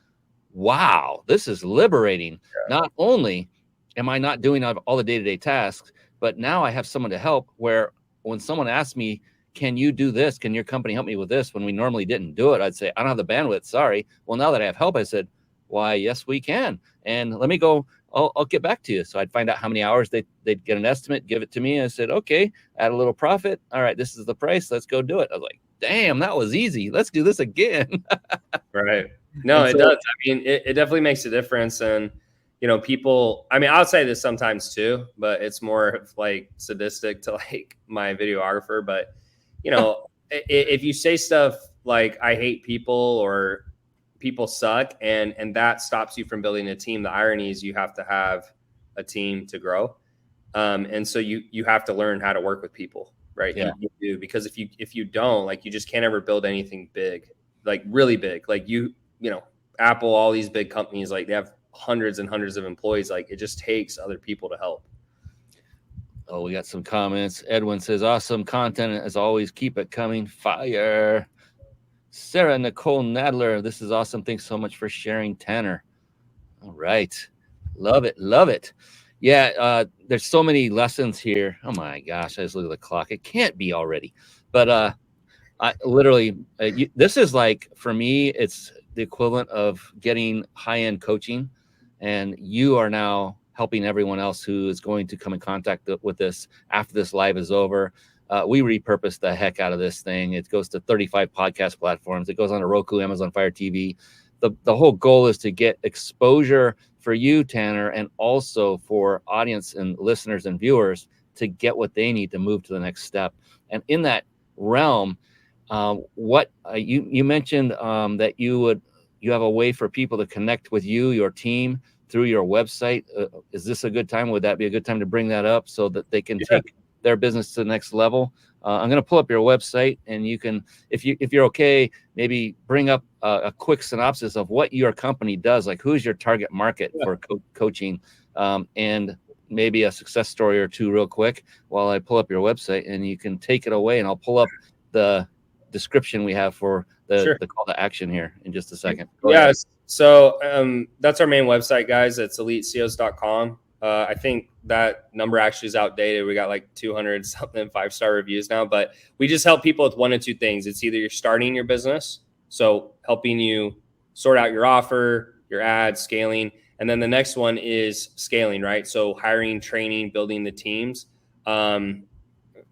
wow, this is liberating. Yeah. Not only am I not doing all the day-to-day tasks, but now I have someone to help, where when someone asks me, can you do this? Can your company help me with this? When we normally didn't do it, I'd say, I don't have the bandwidth. Sorry. Well, now that I have help, I said, why, yes, we can. And let me go. I'll get back to you. So I'd find out how many hours they'd get an estimate, give it to me. And I said, okay, add a little profit. All right, this is the price. Let's go do it. I was like, damn, that was easy. Let's do this again. Right. No, it does. I mean, it definitely makes a difference. And, people, I mean, I'll say this sometimes too, but it's more of like sadistic to like my videographer. But, if you say stuff like, I hate people or people suck, and that stops you from building a team, the irony is you have to have a team to grow. And so you have to learn how to work with people, right? Yeah. You do, because if you don't, like, you just can't ever build anything big, like really big, like Apple, all these big companies, like they have hundreds and hundreds of employees. Like, it just takes other people to help. Oh, we got some comments. Edwin says, awesome content as always. Keep it coming. Fire. Sarah Nicole Nadler, this is awesome. Thanks so much for sharing, Tanner. All right. Love it. Love it. Yeah, there's so many lessons here. Oh my gosh, I just look at the clock. It can't be already. But I literally, this is like, for me, it's the equivalent of getting high-end coaching. And you are now helping everyone else who is going to come in contact with this after this live is over. We repurpose the heck out of this thing. It goes to 35 podcast platforms. It goes on to Roku, Amazon Fire TV. The whole goal is to get exposure for you, Tanner, and also for audience and listeners and viewers to get what they need to move to the next step. And in that, realm, what you mentioned that you have a way for people to connect with you, your team, through your website. Is this a good time? Would that be a good time to bring that up so that they can take their business to the next level? I'm going to pull up your website, and you can, if you're okay, maybe bring up a quick synopsis of what your company does. Like, who's your target market for coaching, and maybe a success story or two real quick while I pull up your website, and you can take it away, and I'll pull up the description we have for the call to action here in just a second. Go ahead. So that's our main website, guys. It's eliteCEOs.com. I think that number actually is outdated. We got like 200 something 5-star reviews now, but we just help people with one of two things. It's either you're starting your business, so helping you sort out your offer, your ads, scaling. And then the next one is scaling, right? So hiring, training, building the teams. Man,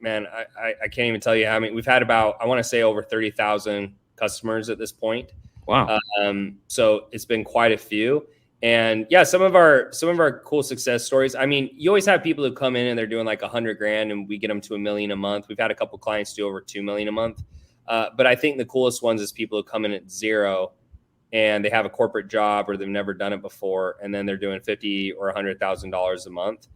I can't even tell you how many. We've had about, I want to say, over 30,000 customers at this point. Wow. So it's been quite a few. And yeah, some of our cool success stories. I mean, you always have people who come in and they're doing like $100,000 and we get them to $1 million a month. We've had a couple clients do over $2 million a month. But I think the coolest ones is people who come in at zero and they have a corporate job or they've never done it before, and then they're doing $50,000 or $100,000 a month.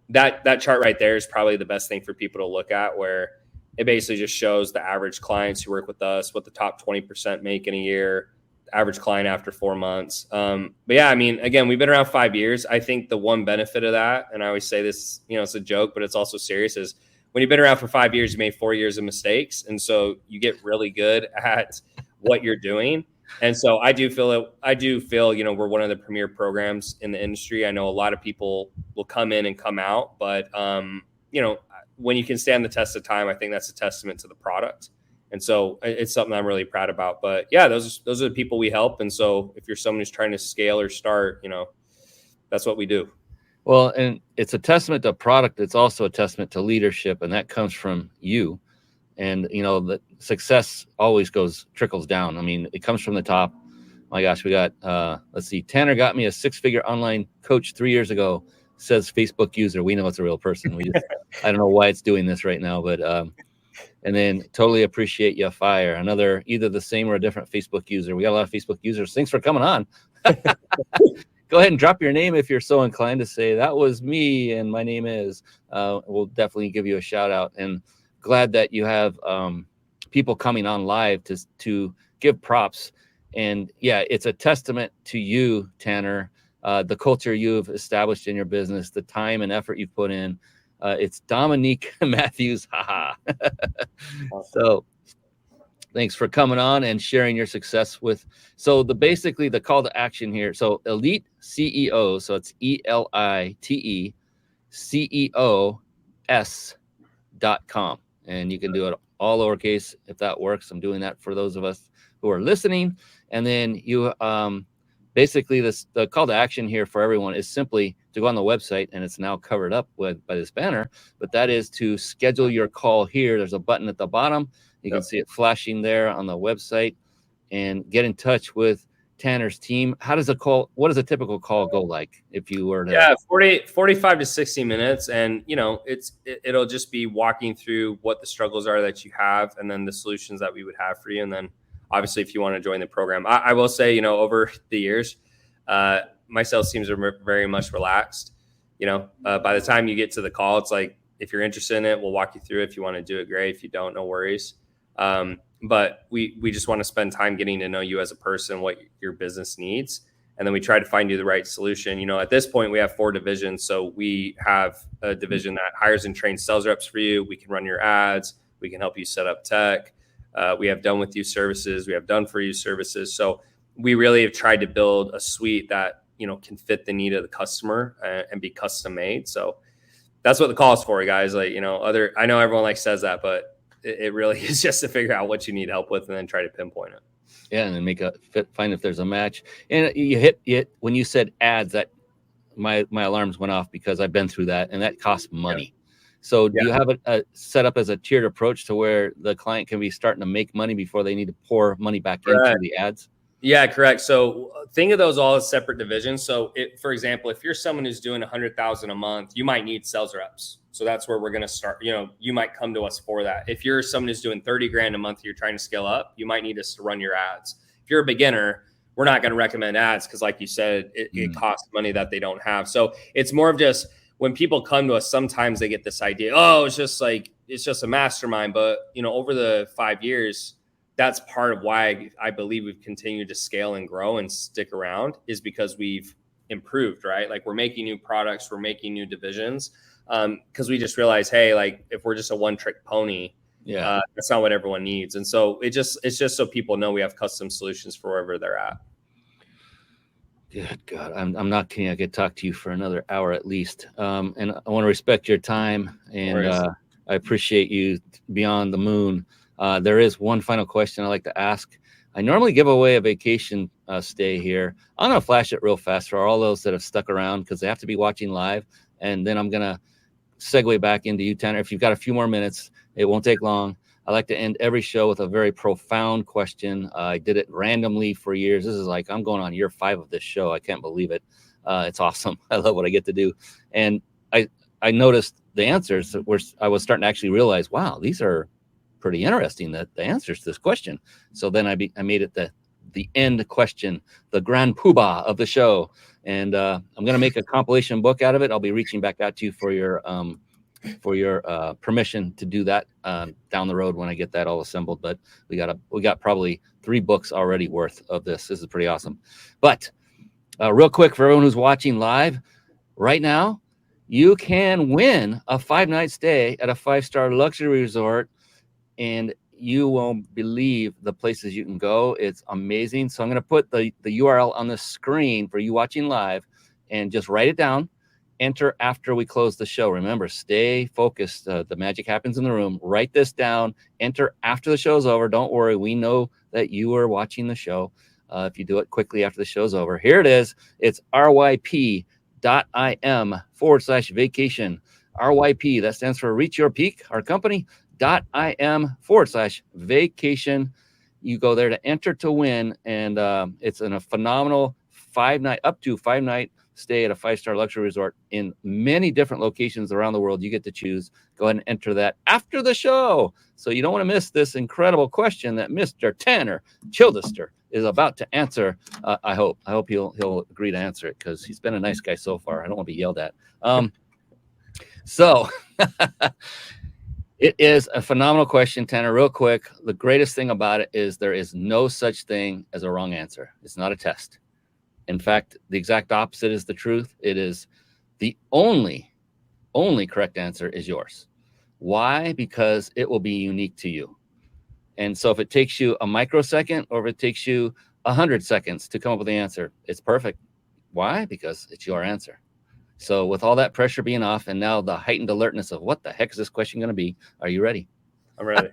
That chart right there is probably the best thing for people to look at, where it basically just shows the average clients who work with us, what the top 20% make in a year, average client after 4 months. But yeah, I mean, again, we've been around 5 years. I think the one benefit of that, and I always say this, it's a joke, but it's also serious, is when you've been around for 5 years, you made 4 years of mistakes. And so you get really good at what you're doing. And so I do feel, we're one of the premier programs in the industry. I know a lot of people will come in and come out, but, when you can stand the test of time, I think that's a testament to the product. And so it's something I'm really proud about. But yeah, those are the people we help. And so if you're someone who's trying to scale or start, that's what we do. Well, and it's a testament to product. It's also a testament to leadership, and that comes from you. And, the success always trickles down. I mean, it comes from the top. My gosh, we got, let's see, Tanner got me a 6-figure online coach 3 years ago, says Facebook user. We know it's a real person. I don't know why it's doing this right now, but, and then totally appreciate you, Fire. Another, either the same or a different Facebook user. We got a lot of Facebook users. Thanks for coming on. Go ahead and drop your name if you're so inclined to say that was me and my name is. We'll definitely give you a shout out, and glad that you have people coming on live to give props. And yeah, it's a testament to you, Tanner, the culture you've established in your business, the time and effort you've put in. It's Dominique Matthews. Haha. So thanks for coming on and sharing your success with. So basically the call to action here. So Elite CEO. So it's ELITECEOS.com. And you can do it all lowercase if that works. I'm doing that for those of us who are listening. And then you basically the call to action here for everyone is simply to go on the website, and it's now covered up by this banner, but that is to schedule your call here. There's a button at the bottom. You can see it flashing there on the website, and get in touch with Tanner's team. What does a typical call go like if you were to 45 to 60 minutes. And, it'll just be walking through what the struggles are that you have, and then the solutions that we would have for you. And then obviously, if you want to join the program, I will say, over the years, my sales teams are very much relaxed. By the time you get to the call, it's like, if you're interested in it, we'll walk you through it. If you want to do it, great. If you don't, no worries. But we just want to spend time getting to know you as a person, what your business needs. And then we try to find you the right solution. At this point, we have 4 divisions. So we have a division that hires and trains sales reps for you. We can run your ads. We can help you set up tech. We have done with you services. We have done for you services. So we really have tried to build a suite that, can fit the need of the customer and be custom made. So that's what the call is for, guys. Like, I know everyone says that, but it really is just to figure out what you need help with and then try to pinpoint it. Yeah. And then make a fit, find if there's a match. And you hit it when you said ads, that my alarms went off, because I've been through that, and that costs money. Yeah. So do you have a set up as a tiered approach to where the client can be starting to make money before they need to pour money back into the ads? Yeah, correct. So think of those all as separate divisions. So for example, if you're someone who's doing 100,000 a month, you might need sales reps. So that's where we're going to start. You might come to us for that. If you're someone who's doing 30 grand a month, you're trying to scale up, you might need us to run your ads. If you're a beginner, we're not going to recommend ads because, like you said, it costs money that they don't have. So it's more of just when people come to us, sometimes they get this idea, oh, it's just a mastermind. But, over the 5 years, that's part of why I believe we've continued to scale and grow and stick around, is because we've improved, right? Like, we're making new products, we're making new divisions, because we just realized, hey, like, if we're just a one-trick pony, that's not what everyone needs. And so it's just so people know we have custom solutions for wherever they're at. Good God, I'm not kidding. I could talk to you for another hour at least. And I want to respect your time, and I appreciate you beyond the moon. There is one final question I like to ask. I normally give away a vacation stay here. I'm going to flash it real fast for all those that have stuck around because they have to be watching live. And then I'm going to segue back into you, Tanner. If you've got a few more minutes, it won't take long. I like to end every show with a very profound question. I did it randomly for years. This is like, I'm going on year 5 of this show. I can't believe it. It's awesome. I love what I get to do. And I noticed the answers that I was starting to actually realize, wow, these are pretty interesting, the answers to this question. So then I made it the end question, the grand poobah of the show. And I'm going to make a compilation book out of it. I'll be reaching back out to you for your permission to do that down the road when I get that all assembled. But we got probably 3 books already worth of this. This is pretty awesome. But real quick, for everyone who's watching live right now, you can win a 5-night stay at a 5-star luxury resort, and you won't believe the places you can go. It's amazing. So I'm going to put the URL on the screen for you watching live, and just write it down. Enter after we close the show. Remember, stay focused. The magic happens in the room. Write this down. Enter after the show's over. Don't worry. We know that you are watching the show. If you do it quickly after the show's over. Here it is. It's ryp.im/vacation. RYP, that stands for Reach Your Peak, our company. .im/vacation. You go there to enter to win. And it's in a phenomenal 5-night stay at a 5-star luxury resort in many different locations around the world. You get to choose. Go ahead and enter that after the show. So you don't want to miss this incredible question that Mr. Tanner Chidester is about to answer. I hope he'll agree to answer it, because he's been a nice guy so far. I don't want to be yelled at. So it is a phenomenal question, Tanner. Real quick, the greatest thing about it is there is no such thing as a wrong answer. It's not a test. In fact, the exact opposite is the truth. It is the only correct answer is yours. Why? Because it will be unique to you. And so if it takes you a microsecond, or if it takes you 100 seconds to come up with the answer, it's perfect. Why? Because it's your answer. So with all that pressure being off, and now the heightened alertness of what the heck is this question going to be, are you ready? I'm ready.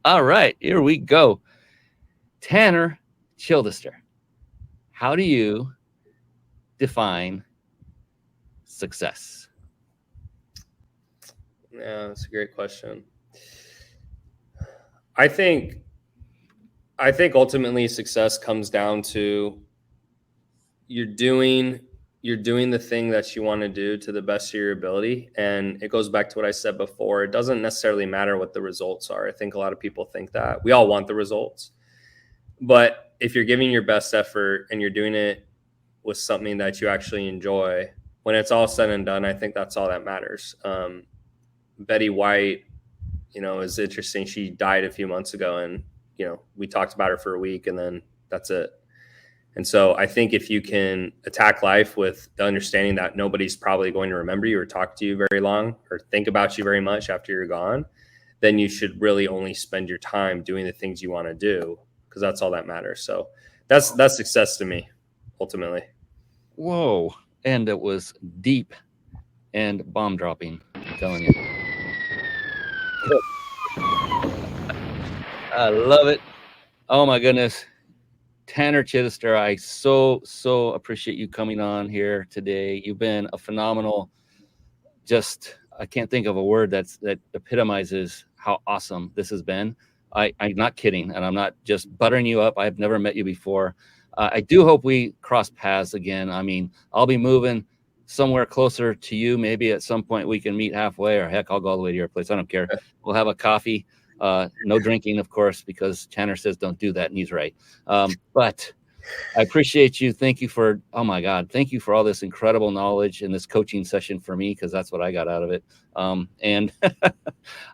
All right, here we go. Tanner Chidester, how do you define success? Yeah, that's a great question. I think ultimately success comes down to you're doing the thing that you want to do to the best of your ability. And it goes back to what I said before. It doesn't necessarily matter what the results are. I think a lot of people think that. We all want the results. But if you're giving your best effort and you're doing it with something that you actually enjoy, when it's all said and done, I think that's all that matters. Betty White, is interesting. She died a few months ago, and, we talked about her for a week, and then that's it. And so I think if you can attack life with the understanding that nobody's probably going to remember you or talk to you very long or think about you very much after you're gone, then you should really only spend your time doing the things you want to do, because that's all that matters. So that's success to me, ultimately. Whoa. And it was deep and bomb dropping, I'm telling you. I love it. Oh my goodness. Tanner Chidester, I so appreciate you coming on here today. You've been a phenomenal, I can't think of a word that epitomizes how awesome this has been. I'm not kidding, and I'm not just buttering you up. I've never met you before. I do hope we cross paths again. I mean, I'll be moving somewhere closer to you. Maybe at some point we can meet halfway, or heck, I'll go all the way to your place. I don't care. We'll have a coffee. No drinking, of course, because Tanner says don't do that, and he's right. But I appreciate you. Thank you for, oh my God, thank you for all this incredible knowledge in this coaching session for me, because that's what I got out of it. And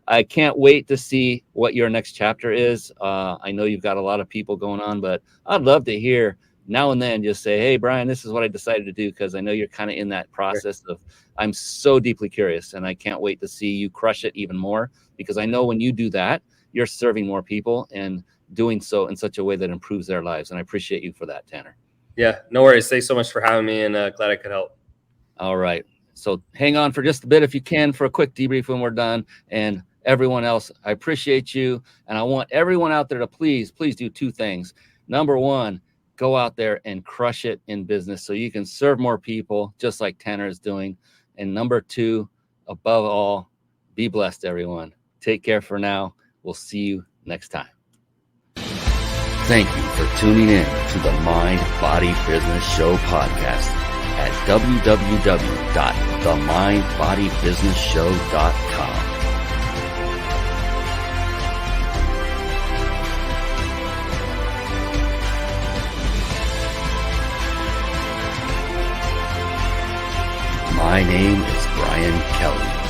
I can't wait to see what your next chapter is. I know you've got a lot of people going on, but I'd love to hear now and then just say, hey, Brian, this is what I decided to do, because I know you're kind of in that process of, I'm so deeply curious, and I can't wait to see you crush it even more, because I know when you do that, you're serving more people and doing so in such a way that improves their lives. And I appreciate you for that, Tanner. Yeah, no worries. Thanks so much for having me, and glad I could help. All right. So hang on for just a bit if you can for a quick debrief when we're done. And everyone else, I appreciate you. And I want everyone out there to please do two things. Number one, go out there and crush it in business so you can serve more people, just like Tanner is doing. And number two, above all, be blessed, everyone. Take care for now. We'll see you next time. Thank you for tuning in to the Mind Body Business Show podcast at www.themindbodybusinessshow.com. My name is Brian Kelly.